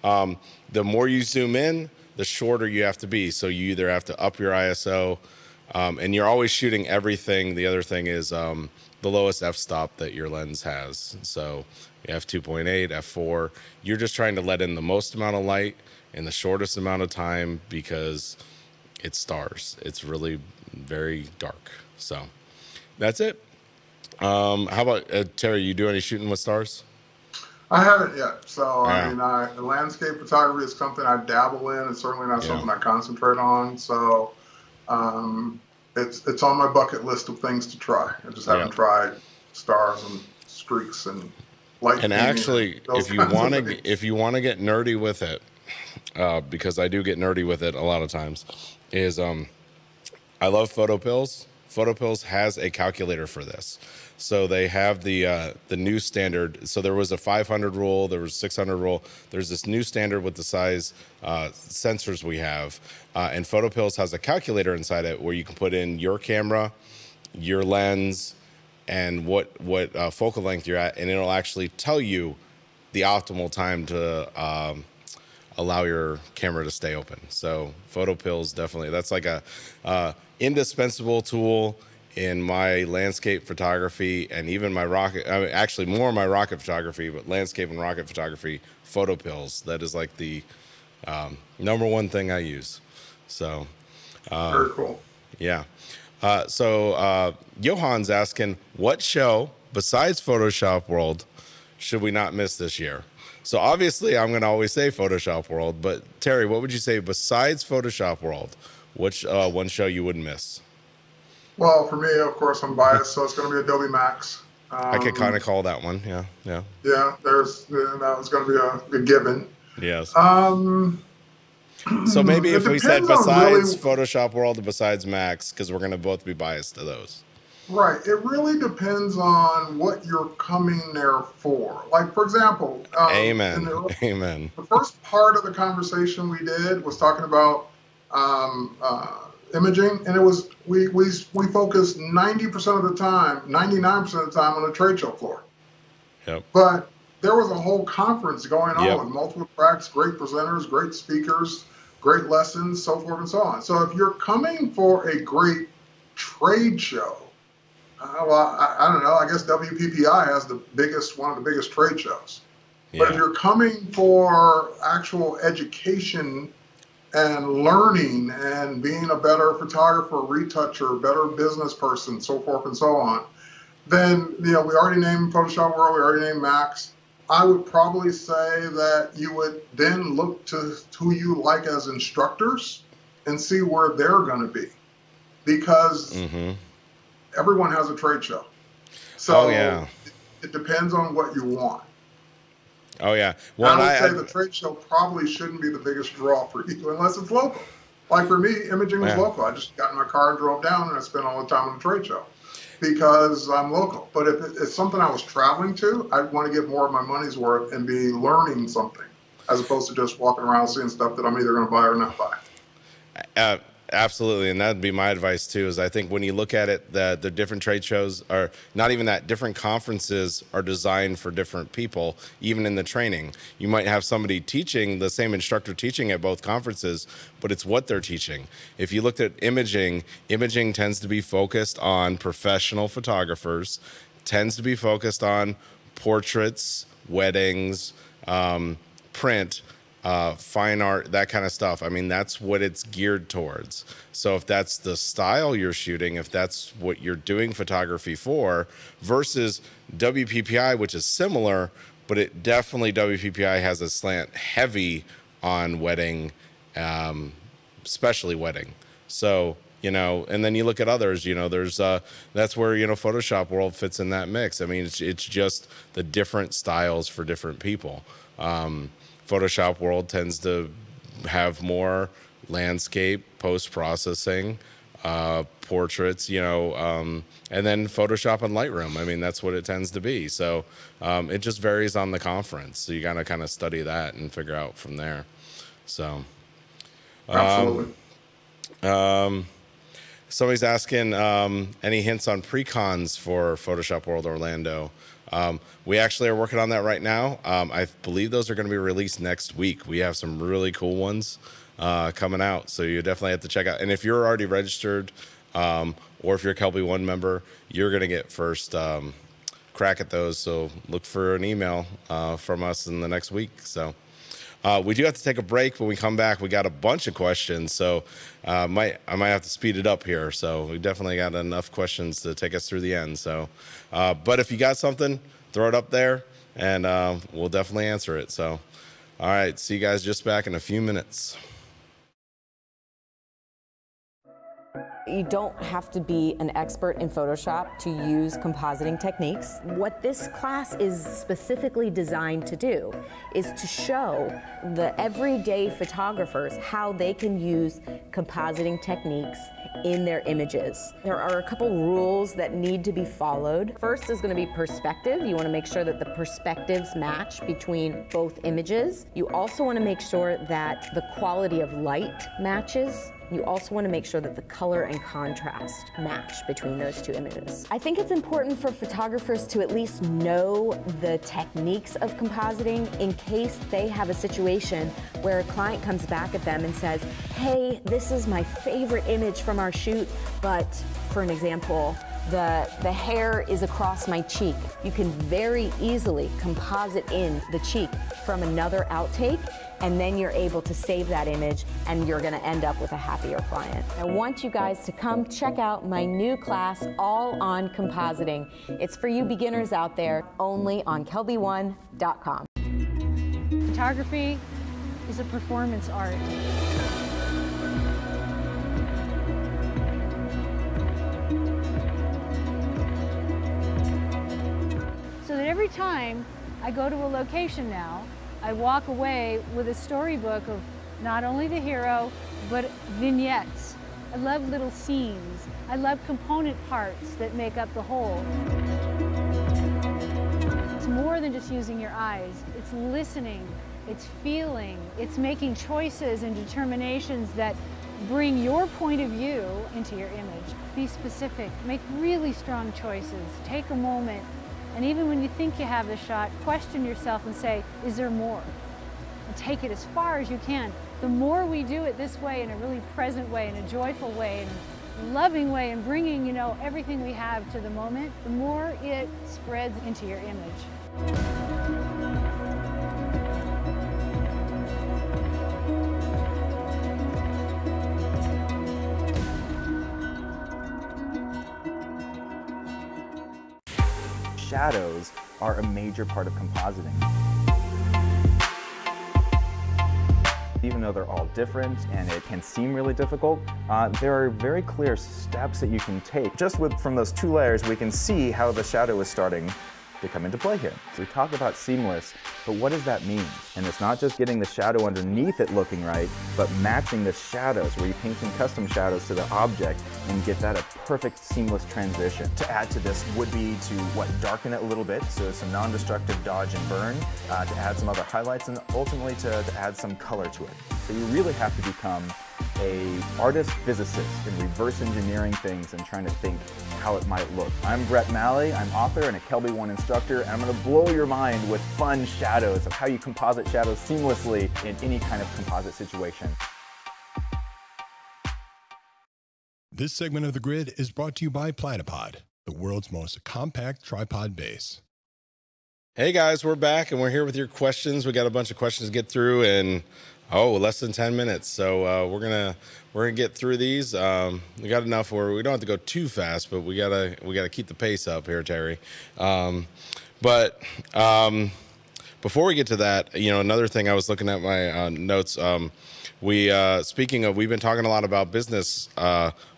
The more you zoom in, the shorter you have to be. So you either have to up your ISO, and you're always shooting everything. The other thing is the lowest f-stop that your lens has. So f2.8, f4. You're just trying to let in the most amount of light in the shortest amount of time because it's stars. It's really very dark. So that's it. How about Terry, you do any shooting with stars? I haven't yet. So I mean, landscape photography is something I dabble in. It's certainly not something I concentrate on. So it's on my bucket list of things to try. I just haven't tried stars and streaks and light. And actually, if you want to get nerdy with it, because I do get nerdy with it a lot of times, is I love PhotoPills. PhotoPills has a calculator for this. So they have the new standard. So there was a 500 rule, there was 600 rule. There's this new standard with the size sensors we have. And PhotoPills has a calculator inside it where you can put in your camera, your lens, and what focal length you're at, and it'll actually tell you the optimal time to allow your camera to stay open. So PhotoPills, definitely, that's like a indispensable tool in my landscape photography and even my rocket. I mean, actually more my rocket photography, but landscape and rocket photography, PhotoPills. That is like the #1 thing I use. So very cool. Yeah. So Johan's asking, what show besides Photoshop World should we not miss this year? So obviously I'm going to always say Photoshop World, but Terry, what would you say besides Photoshop World? Which one show you wouldn't miss? Well, for me, of course, I'm biased, so it's going to be Adobe Max. I could kind of call that one. Yeah. Yeah, that was going to be a given. Yes. So maybe if we said besides Photoshop World and besides Max, because we're going to both be biased to those. Right. It really depends on what you're coming there for. Like, for example, Amen. The first part of the conversation we did was talking about imaging, and it was we focused 90% of the time, 99% of the time on the trade show floor. Yep. But there was a whole conference going on with multiple tracks, great presenters, great speakers, great lessons, so forth and so on. So if you're coming for a great trade show, well, I don't know, I guess WPPI has one of the biggest trade shows. Yeah. But if you're coming for actual education and learning and being a better photographer, retoucher, better business person, so forth and so on, then, we already named Photoshop World, we already named Max. I would probably say that you would then look to who you like as instructors and see where they're going to be, because everyone has a trade show. So it depends on what you want. Oh, yeah. Well, I would say the trade show probably shouldn't be the biggest draw for you unless it's local. Like for me, imaging was local. I just got in my car and drove down, and I spent all the time on the trade show because I'm local. But if it's something I was traveling to, I'd want to get more of my money's worth and be learning something as opposed to just walking around seeing stuff that I'm either going to buy or not buy. Absolutely, and that'd be my advice too. Is I think when you look at it, the different trade shows are not even that. Different conferences are designed for different people. Even in the training, you might have somebody teaching, the same instructor teaching at both conferences, but it's what they're teaching. If you looked at imaging tends to be focused on professional photographers, tends to be focused on portraits, weddings, print, fine art, that kind of stuff. I mean, that's what it's geared towards. So if that's the style you're shooting, if that's what you're doing photography for, versus WPPI, which is similar, but it definitely, WPPI has a slant heavy on wedding, especially wedding. So, you know, and then you look at others, you know, there's, that's where, you know, Photoshop world fits in that mix. I mean, it's just the different styles for different people. Photoshop world tends to have more landscape, post-processing, portraits, you know, and then Photoshop and Lightroom. I mean, that's what it tends to be. So it just varies on the conference. So you got to kind of study that and figure out from there. So. Absolutely. Somebody's asking any hints on pre-cons for Photoshop World Orlando. We actually are working on that right now. I believe those are going to be released next week. We have some really cool ones coming out, so you definitely have to check out. And if you're already registered, or if you're a Kelby One member, you're going to get first crack at those. So look for an email from us in the next week. So. We do have to take a break. When we come back, we got a bunch of questions, so I might have to speed it up here. So we definitely got enough questions to take us through the end. So, but if you got something, throw it up there, and we'll definitely answer it. So, all right, see you guys just back in a few minutes. You don't have to be an expert in Photoshop to use compositing techniques. What this class is specifically designed to do is to show the everyday photographers how they can use compositing techniques in their images. There are a couple rules that need to be followed. First is going to be perspective. You want to make sure that the perspectives match between both images. You also want to make sure that the quality of light matches. You also want to make sure that the color and contrast match between those two images. I think it's important for photographers to at least know the techniques of compositing in case they have a situation where a client comes back at them and says, hey, this is my favorite image from our shoot, but for an example, the hair is across my cheek. You can very easily composite in the cheek from another outtake, and then you're able to save that image and you're gonna end up with a happier client. I want you guys to come check out my new class, All on Compositing. It's for you beginners out there, only on kelby1.com. Photography is a performance art. So that every time I go to a location now, I walk away with a storybook of not only the hero, but vignettes. I love little scenes. I love component parts that make up the whole. It's more than just using your eyes. It's listening, it's feeling, it's making choices and determinations that bring your point of view into your image. Be specific, make really strong choices. Take a moment. And even when you think you have the shot, question yourself and say, is there more? And take it as far as you can. The more we do it this way, in a really present way, in a joyful way, in a loving way, and bringing, you know, everything we have to the moment, the more it spreads into your image. Shadows are a major part of compositing. Even though they're all different and it can seem really difficult, there are very clear steps that you can take. Just from those two layers, we can see how the shadow is starting to come into play here. So we talk about seamless, but what does that mean? And it's not just getting the shadow underneath it looking right, but matching the shadows, where you paint some custom shadows to the object and get that a perfect seamless transition. To add to this would be to darken it a little bit, so some non-destructive dodge and burn, to add some other highlights, and ultimately to add some color to it. So you really have to become an artist physicist in reverse engineering things and trying to think how it might look. I'm Brett Malley, I'm author and a Kelby One instructor, and I'm going to blow your mind with fun shadows of how you composite shadows seamlessly in any kind of composite situation. This segment of The Grid is brought to you by Platypod, the world's most compact tripod base. Hey guys, we're back and we're here with your questions. We got a bunch of questions to get through in less than 10 minutes. So we're gonna get through these. We got enough where we don't have to go too fast, but we gotta keep the pace up here, Terry. Before we get to that, another thing, I was looking at my notes. Speaking of, we've been talking a lot about business.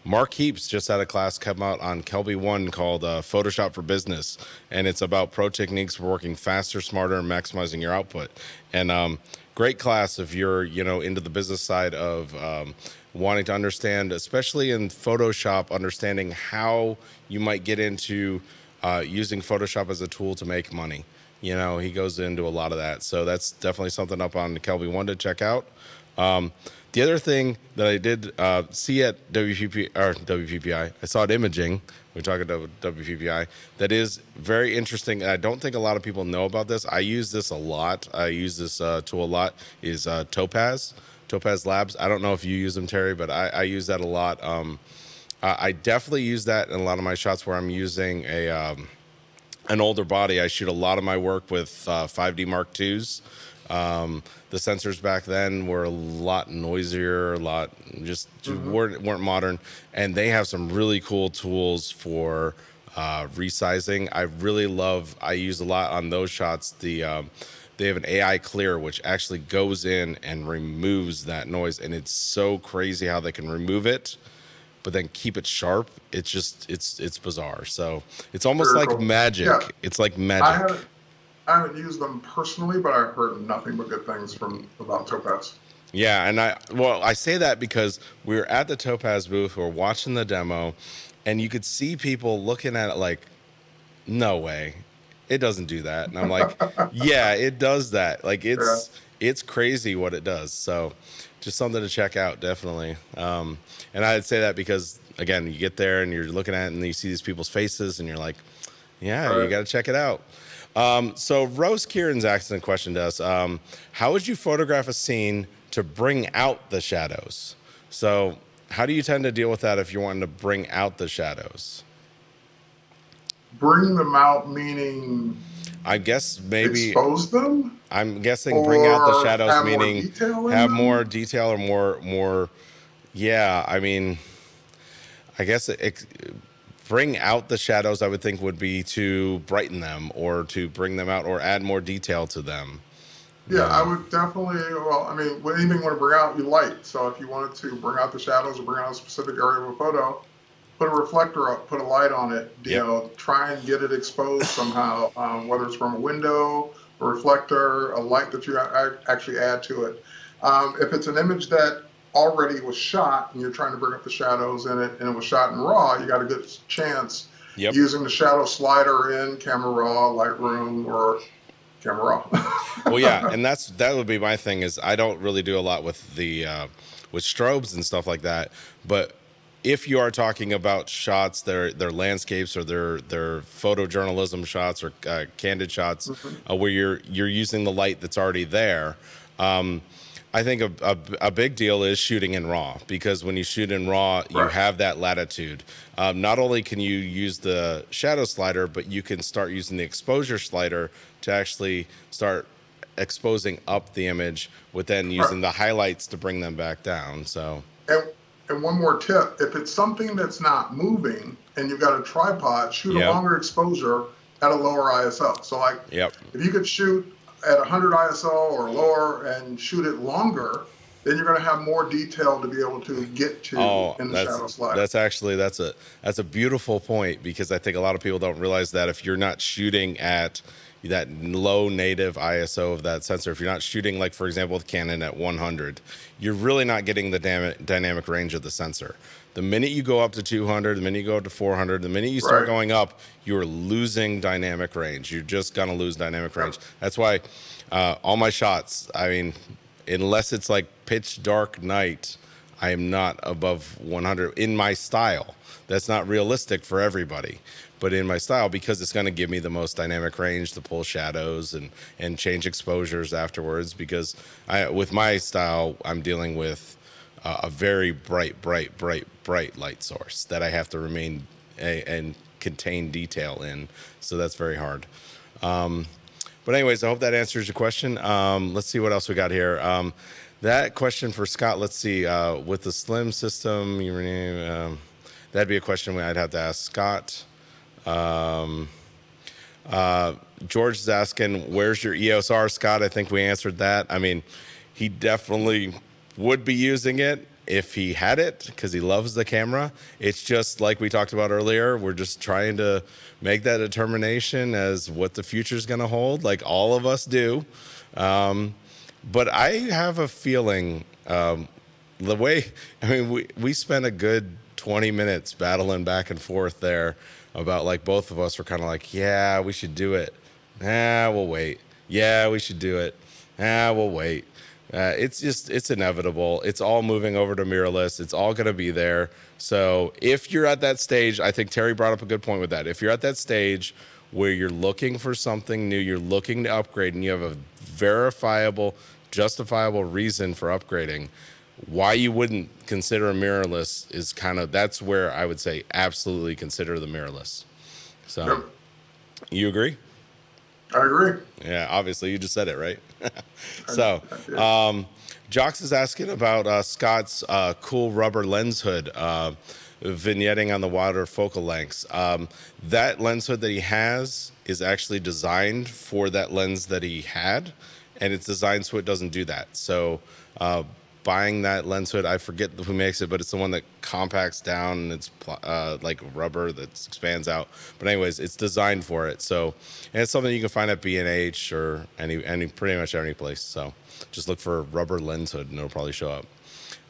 Mark Heaps just had a class come out on Kelby 1 called Photoshop for Business, and it's about pro techniques for working faster, smarter, and maximizing your output. And great class if you're into the business side of wanting to understand, especially in Photoshop, understanding how you might get into using Photoshop as a tool to make money. He goes into a lot of that, so that's definitely something up on Kelby 1 to check out. The other thing that I did see at WPPI, I saw at Imaging, we're talking about WPPI, that is very interesting, and I don't think a lot of people know about this. I use this a lot. I use this tool a lot, is Topaz Labs. I don't know if you use them, Terry, but I use that a lot. I definitely use that in a lot of my shots where I'm using an older body. I shoot a lot of my work with 5D Mark IIs. The sensors back then were a lot noisier, weren't modern, and they have some really cool tools for resizing. I use a lot on those shots. They have an AI clear, which actually goes in and removes that noise, and it's so crazy how they can remove it but then keep it sharp. It's bizarre. So it's almost like magic. Yeah. It's like magic. I haven't used them personally, but I've heard nothing but good things about Topaz. Yeah, and I say that because we were at the Topaz booth, we were watching the demo, and you could see people looking at it like, no way, it doesn't do that. And I'm like, yeah, it does that. Like it's crazy what it does. So just something to check out, definitely. And I'd say that because, again, you get there and you're looking at it and you see these people's faces and you're like, yeah, you got to check it out. So Rose Kieran's asking a question to us. How would you photograph a scene to bring out the shadows? So how do you tend to deal with that if you're wanting to bring out the shadows? Bring them out meaning... I guess maybe... Expose them? I'm guessing bring out the shadows meaning have more detail or more... Yeah, I mean, I guess bring out the shadows, I would think, would be to brighten them or to bring them out or add more detail to them. Yeah, I would definitely, when anything you want to bring out, you light. So if you wanted to bring out the shadows or bring out a specific area of a photo, put a reflector up, put a light on it, try and get it exposed somehow, whether it's from a window, a reflector, a light that you actually add to it. If it's an image that already was shot and you're trying to bring up the shadows in it and it was shot in RAW, you got a good chance using the shadow slider in Camera Raw, Lightroom, or Camera Raw. Well, yeah, and that would be my thing, is I don't really do a lot with the with strobes and stuff like that, but if you are talking about shots, their landscapes or their photojournalism shots or candid shots, where you're using the light that's already there, I think a big deal is shooting in RAW, because when you shoot in RAW, you have that latitude. Not only can you use the shadow slider, but you can start using the exposure slider to actually start exposing up the image, with then using the highlights to bring them back down. So. And one more tip, if it's something that's not moving and you've got a tripod, shoot a longer exposure at a lower ISO. So if you could shoot at 100 ISO or lower and shoot it longer, then you're going to have more detail to be able to get to in the shadow slider. That's a beautiful point, because I think a lot of people don't realize that if you're not shooting at that low native ISO of that sensor, if you're not shooting, like for example with Canon at 100, you're really not getting the dynamic range of the sensor. The minute you go up to 200, the minute you go up to 400, the minute you start going up, you're losing dynamic range. You're just gonna lose dynamic range. That's why all my shots, I mean, unless it's like pitch dark night, I am not above 100 in my style. That's not realistic for everybody, but in my style, because it's going to give me the most dynamic range to pull shadows and change exposures afterwards, because with my style, I'm dealing with a very bright light source that I have to remain and contain detail in. So that's very hard. But anyways, I hope that answers your question. Let's see what else we got here. That question for Scott, let's see, with the slim system, that'd be a question I'd have to ask Scott. George is asking, where's your EOS R, Scott? I think we answered that. I mean, he definitely would be using it if he had it, because he loves the camera. It's just like we talked about earlier, we're just trying to make that determination as what the future is going to hold, like all of us do. But I have a feeling, the way, I mean, we spent a good 20 minutes battling back and forth there about, like, both of us were kind of like, yeah, we should do it. Nah, we'll wait. Yeah, we should do it. Nah, we'll wait. It's inevitable. It's all moving over to mirrorless. It's all going to be there. So if you're at that stage, I think Terry brought up a good point with that. If you're at that stage where you're looking for something new, you're looking to upgrade, and you have a verifiable, justifiable reason for upgrading, why you wouldn't consider a mirrorless is kind of, that's where I would say absolutely consider the mirrorless. So, yep. You agree? I agree. Yeah, obviously you just said it, right? So, Jox is asking about Scott's cool rubber lens hood, vignetting on the wider focal lengths. That lens hood that he has is actually designed for that lens that he had, and it's designed so it doesn't do that. So, buying that lens hood, I forget who makes it, but it's the one that compacts down, and it's like rubber that expands out. But anyways, it's designed for it. So, and it's something you can find at B&H or any pretty much any place. So just look for rubber lens hood and it'll probably show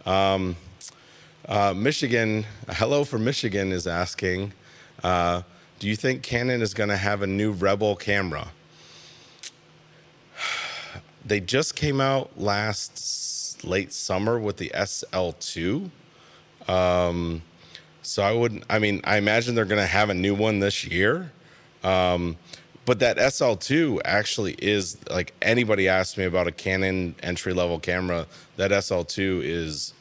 up. Michigan, hello from Michigan is asking, do you think Canon is going to have a new Rebel camera? They just came out late summer with the SL2. So I imagine they're going to have a new one this year. But that SL2 actually is, like, anybody asked me about a Canon entry-level camera, that SL2 is,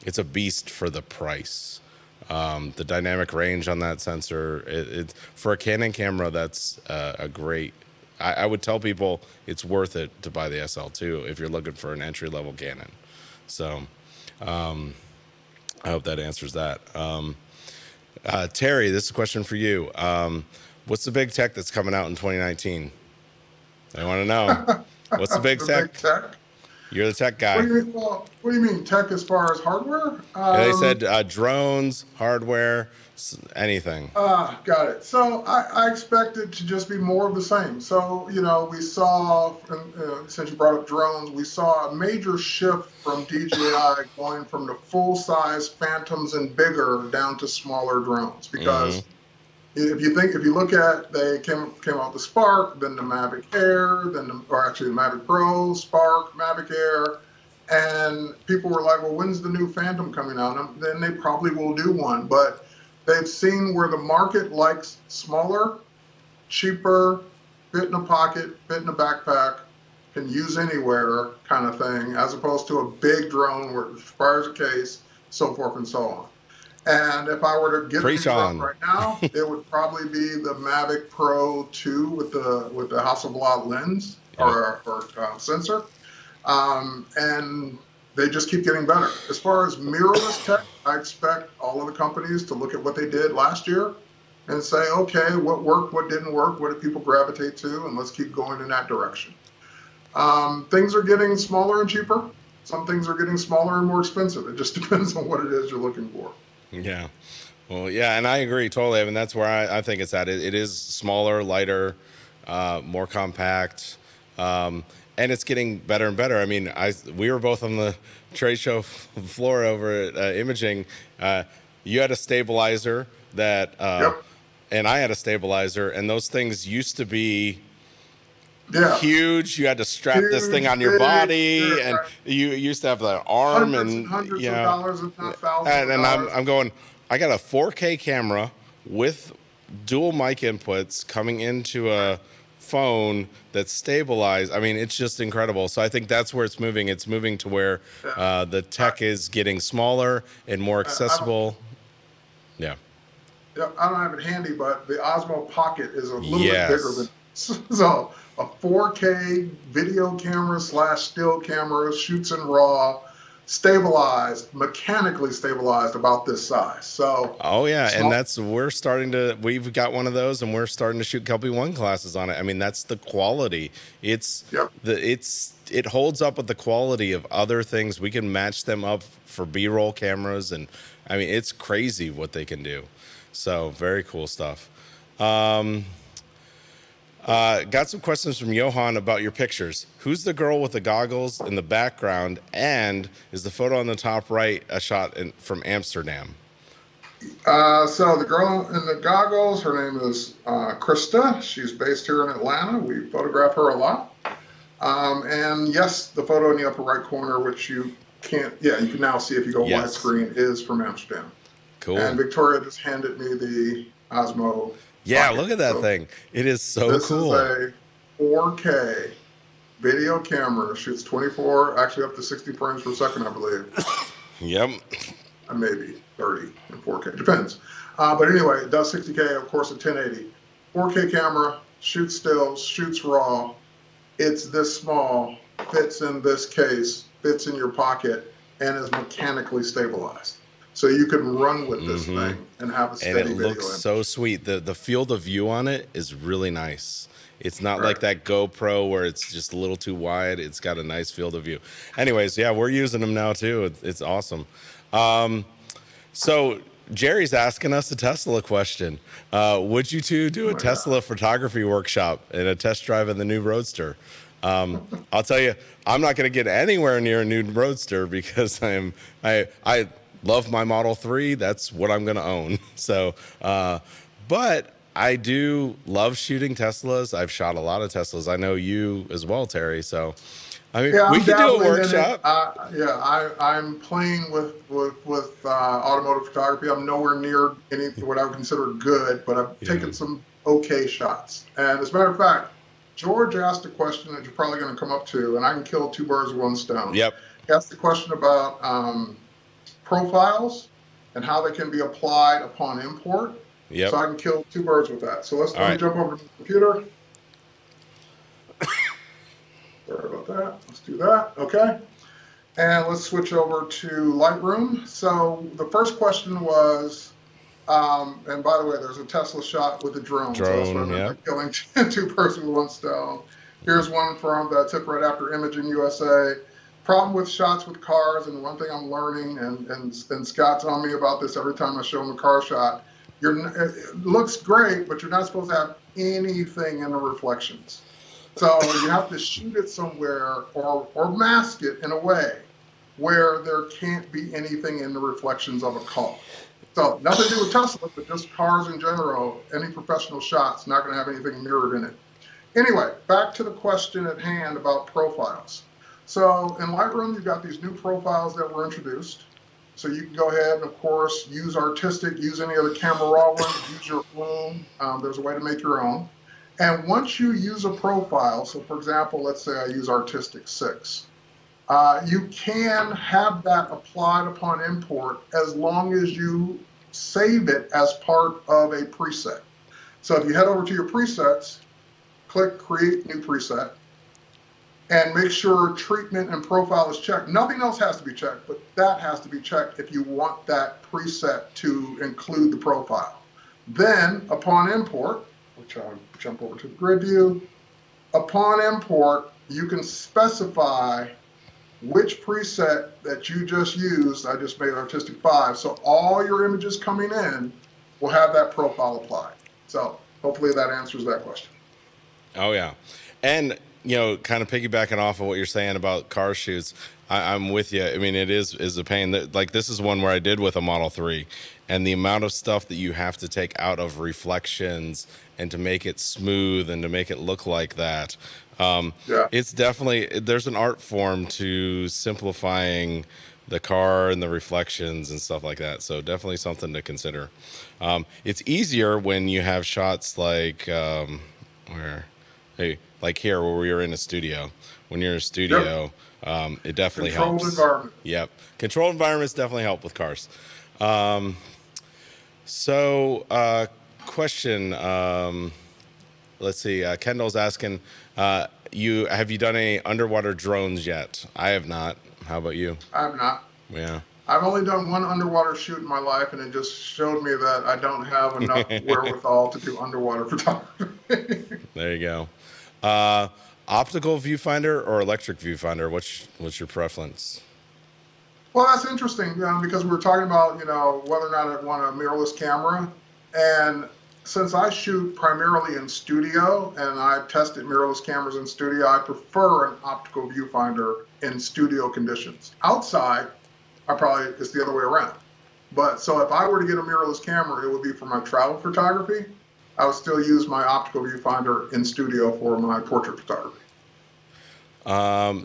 it's a beast for the price. The dynamic range on that sensor, for a Canon camera, that's a great, I would tell people it's worth it to buy the SL2 if you're looking for an entry-level Canon. So I hope that answers that. Terry, this is a question for you. What's the big tech that's coming out in 2019? I want to know. What's the big tech? Big tech? You're the tech guy. What do you mean tech as far as hardware? They said drones, hardware, anything. Got it. So I expect it to just be more of the same. So, you know, we saw, since you brought up drones, we saw a major shift from DJI going from the full-size Phantoms and bigger down to smaller drones. Because if you look at, they came out with the Spark, then the Mavic Air, or actually the Mavic Pro, Spark, Mavic Air, and people were like, well, when's the new Phantom coming out? And then they probably will do one, but they've seen where the market likes smaller, cheaper, fit in a pocket, fit in a backpack, can use anywhere kind of thing, as opposed to a big drone where it requires a case, so forth and so on. And if I were to get a drone right now, it would probably be the Mavic Pro 2 with the Hasselblad lens or sensor. And they just keep getting better. As far as mirrorless tech, I expect all of the companies to look at what they did last year and say, okay, what worked, what didn't work, what did people gravitate to, and let's keep going in that direction. Things are getting smaller and cheaper. Some things are getting smaller and more expensive. It just depends on what it is you're looking for. Yeah. Well, yeah, and I agree totally. I mean, that's where I think it's at. It is smaller, lighter, more compact. And it's getting better and better. I mean, we were both on the trade show floor over at Imaging. You had a stabilizer that, and I had a stabilizer, and those things used to be huge. You had to strap this thing on your body, and you used to have the arm hundreds of dollars, if not thousands. And I'm going, I got a 4K camera with dual mic inputs coming into a phone that's stabilized. I mean, it's just incredible. So I think that's where it's moving. It's moving to where the tech is getting smaller and more accessible. I don't have it handy, but the Osmo Pocket is a little bit bigger than So a 4K video camera / still camera shoots in RAW, stabilized, mechanically stabilized, about this size. So oh yeah, and we've got one of those, and we're starting to shoot Kelpie 1 classes on it. I mean, that's the quality. It holds up with the quality of other things. We can match them up for B-roll cameras, and I mean, it's crazy what they can do. So very cool stuff. Got some questions from Johan about your pictures. Who's the girl with the goggles in the background? And is the photo on the top right a shot from Amsterdam? So the girl in the goggles, her name is Krista. She's based here in Atlanta. We photograph her a lot. And yes, the photo in the upper right corner, which you can now see if you go widescreen, is from Amsterdam. Cool. And Victoria just handed me the Osmo. Yeah, pocket. look at that thing. It is so cool. This is a 4K video camera. Shoots 24, actually up to 60 frames per second, I believe. Yep. Maybe 30 in 4K, depends. But anyway, it does 60K, of course, at 1080. 4K camera, shoots stills, shoots RAW. It's this small, fits in this case, fits in your pocket, and is mechanically stabilized. So you can run with this thing and have a steady video. And it looks so sweet. The field of view on it is really nice. It's not like that GoPro where it's just a little too wide. It's got a nice field of view. Anyways, yeah, we're using them now too. It's awesome. So Jerry's asking us a Tesla question. Would you two do a Tesla photography workshop and a test drive in the new Roadster? I'll tell you, I'm not going to get anywhere near a new Roadster because I love my Model 3. That's what I'm going to own. So, but I do love shooting Teslas. I've shot a lot of Teslas. I know you as well, Terry. So, I mean, we could do a workshop. I'm playing with automotive photography. I'm nowhere near what I would consider good, but I've taken some okay shots. And as a matter of fact, George asked a question that you're probably going to come up to, and I can kill two birds with one stone. Yep. He asked the question about profiles and how they can be applied upon import. Yep. So I can kill two birds with that. So let me jump over to the computer. Sorry about that. Let's do that. Okay. And let's switch over to Lightroom. So the first question was, and by the way, there's a Tesla shot with a drone. So that's what I'm killing two birds with one stone. Here's one from the tip right after Imaging USA. Problem with shots with cars, and one thing I'm learning, and Scott's on me about this every time I show him a car shot, it looks great, but you're not supposed to have anything in the reflections. So you have to shoot it somewhere or mask it in a way where there can't be anything in the reflections of a car. So nothing to do with Tesla, but just cars in general. Any professional shot's not going to have anything mirrored in it. Anyway, back to the question at hand about profiles. So in Lightroom, you've got these new profiles that were introduced. So you can go ahead and, of course, use Artistic, use any of the Camera Raw ones, use your own. There's a way to make your own. And once you use a profile, so for example, let's say I use Artistic 6, you can have that applied upon import as long as you save it as part of a preset. So if you head over to your presets, click Create New Preset, and make sure treatment and profile is checked. Nothing else has to be checked, but that has to be checked if you want that preset to include the profile. Then, upon import, which I'll jump over to the grid view, upon import, you can specify which preset that you just used. I just made Artistic 5, so all your images coming in will have that profile applied. So hopefully that answers that question. Oh, yeah. And you know, kind of piggybacking off of what you're saying about car shoots, I'm with you. I mean, it is a pain. Like, this is one where I did with a Model 3, and the amount of stuff that you have to take out of reflections and to make it smooth and to make it look like that. It's definitely, there's an art form to simplifying the car and the reflections and stuff like that. So definitely something to consider. It's easier when you have shots like like here where we are in a studio. When you're in a studio, it definitely helps. Controlled environment. Yep. Controlled environments definitely help with cars. Question. let's see. Kendall's asking, have you done any underwater drones yet? I have not. How about you? I have not. Yeah. I've only done one underwater shoot in my life, and it just showed me that I don't have enough wherewithal to do underwater photography. There you go. Optical viewfinder or electric viewfinder? What's your preference? Well, that's interesting, because we were talking about, whether or not I'd want a mirrorless camera. And since I shoot primarily in studio and I've tested mirrorless cameras in studio, I prefer an optical viewfinder in studio conditions. Outside, it's the other way around. But so if I were to get a mirrorless camera, it would be for my travel photography. I would still use my optical viewfinder in studio for my portrait photography.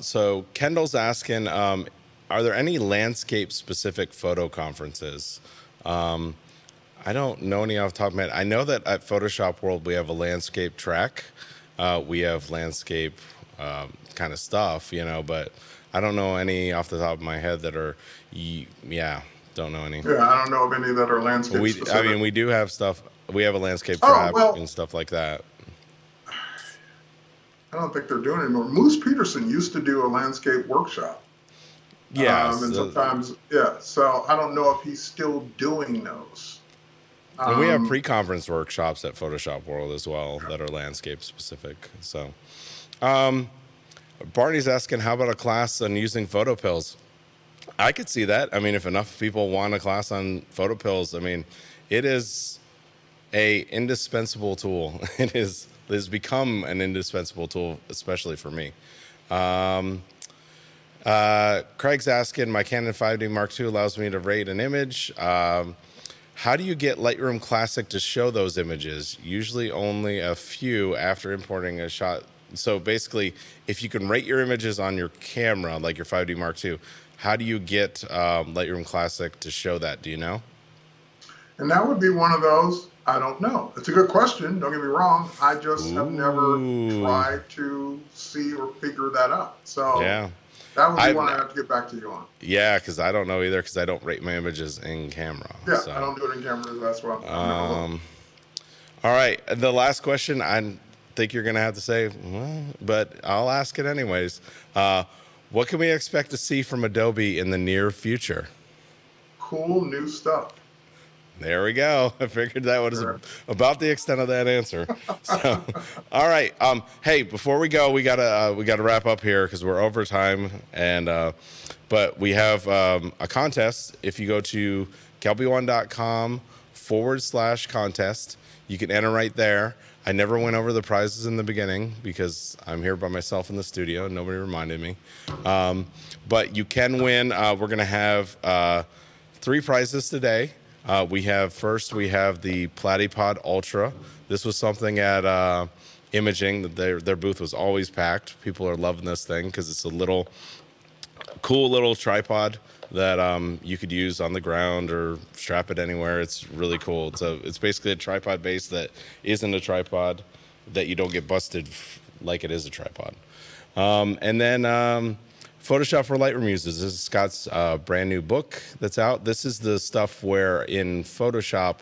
So Kendall's asking, are there any landscape-specific photo conferences? I don't know any off the top of my head. I know that at Photoshop World we have a landscape track. We have landscape kind of stuff, but I don't know any off the top of my head that are, don't know any. Yeah, I don't know of any that are landscape specific. I mean, we do have stuff. We have a landscape track and stuff like that. I don't think they're doing it anymore. Moose Peterson used to do a landscape workshop. Yeah. And sometimes, so I don't know if he's still doing those. And we have pre-conference workshops at Photoshop World as well that are landscape specific. So, Barney's asking, how about a class on using photo pills? I could see that. I mean, if enough people want a class on photo pills, I mean, it is a indispensable tool. It has become an indispensable tool, especially for me. Craig's asking, my Canon 5D Mark II allows me to rate an image. How do you get Lightroom Classic to show those images? Usually only a few after importing a shot. So basically, if you can rate your images on your camera, like your 5D Mark II, how do you get Lightroom Classic to show that? Do you know? And that would be one of those, I don't know. It's a good question, don't get me wrong. I just have never tried to see or figure that out. So yeah. That would be one I have to get back to you on. Yeah, because I don't know either, because I don't rate my images in camera. Yeah, so. I don't do it in camera. That's why. All right, the last question. I think you're going to have to say, well, but I'll ask it anyways. What can we expect to see from Adobe in the near future? Cool new stuff. There we go. I figured that was about the extent of that answer. So, all right. Hey, before we go, we gotta wrap up here because we're over time. And but we have a contest. If you go to kelbyone.com/contest, you can enter right there. I never went over the prizes in the beginning because I'm here by myself in the studio. Nobody reminded me. But you can win. We're gonna have 3 prizes today. We have the Platypod Ultra. This was something at Imaging that their booth was always packed. People are loving this thing because it's a cool little tripod that you could use on the ground or strap it anywhere. It's really cool. It's basically a tripod base that isn't a tripod, that you don't get busted like it is a tripod. And then Photoshop for Lightroom users. This is Scott's brand new book that's out. This is the stuff where in Photoshop,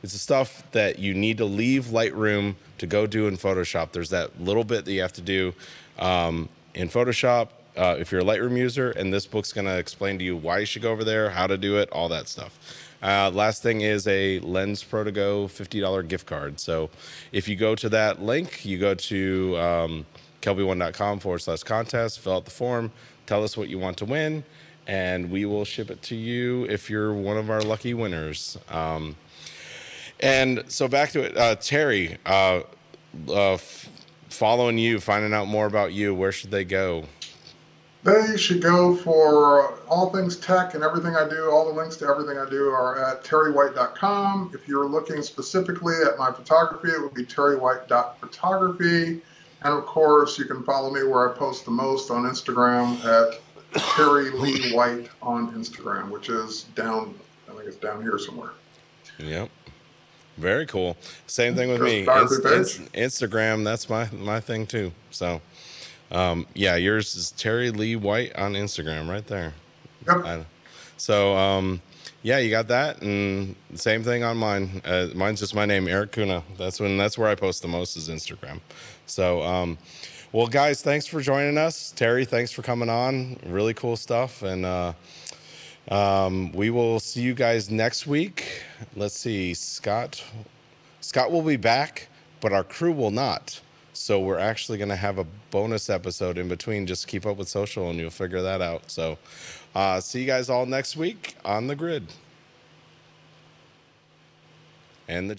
it's the stuff that you need to leave Lightroom to go do in Photoshop. There's that little bit that you have to do in Photoshop if you're a Lightroom user, and this book's gonna explain to you why you should go over there, how to do it, all that stuff. Last thing is a Lens Pro to Go $50 gift card. So if you go to that link, you go to kelbyone.com/contest, fill out the form, tell us what you want to win, and we will ship it to you if you're one of our lucky winners. And so back to it, Terry, following you, finding out more about you, where should they go? They should go for all things tech and everything I do. All the links to everything I do are at terrywhite.com. If you're looking specifically at my photography, it would be terrywhite.photography. And of course, you can follow me where I post the most on Instagram at Terry Lee White on Instagram, which is down, I think it's down here somewhere. Yep. Very cool. Same thing with me. Instagram, that's my thing too. So, yeah, yours is Terry Lee White on Instagram right there. Yep. yeah, you got that. And same thing on mine. Mine's just my name, Erik Kuna. That's where I post the most is Instagram. So, well, guys, thanks for joining us. Terry, thanks for coming on. Really cool stuff. And we will see you guys next week. Let's see, Scott will be back, but our crew will not. So we're actually going to have a bonus episode in between. Just keep up with social and you'll figure that out. So see you guys all next week on the grid. And the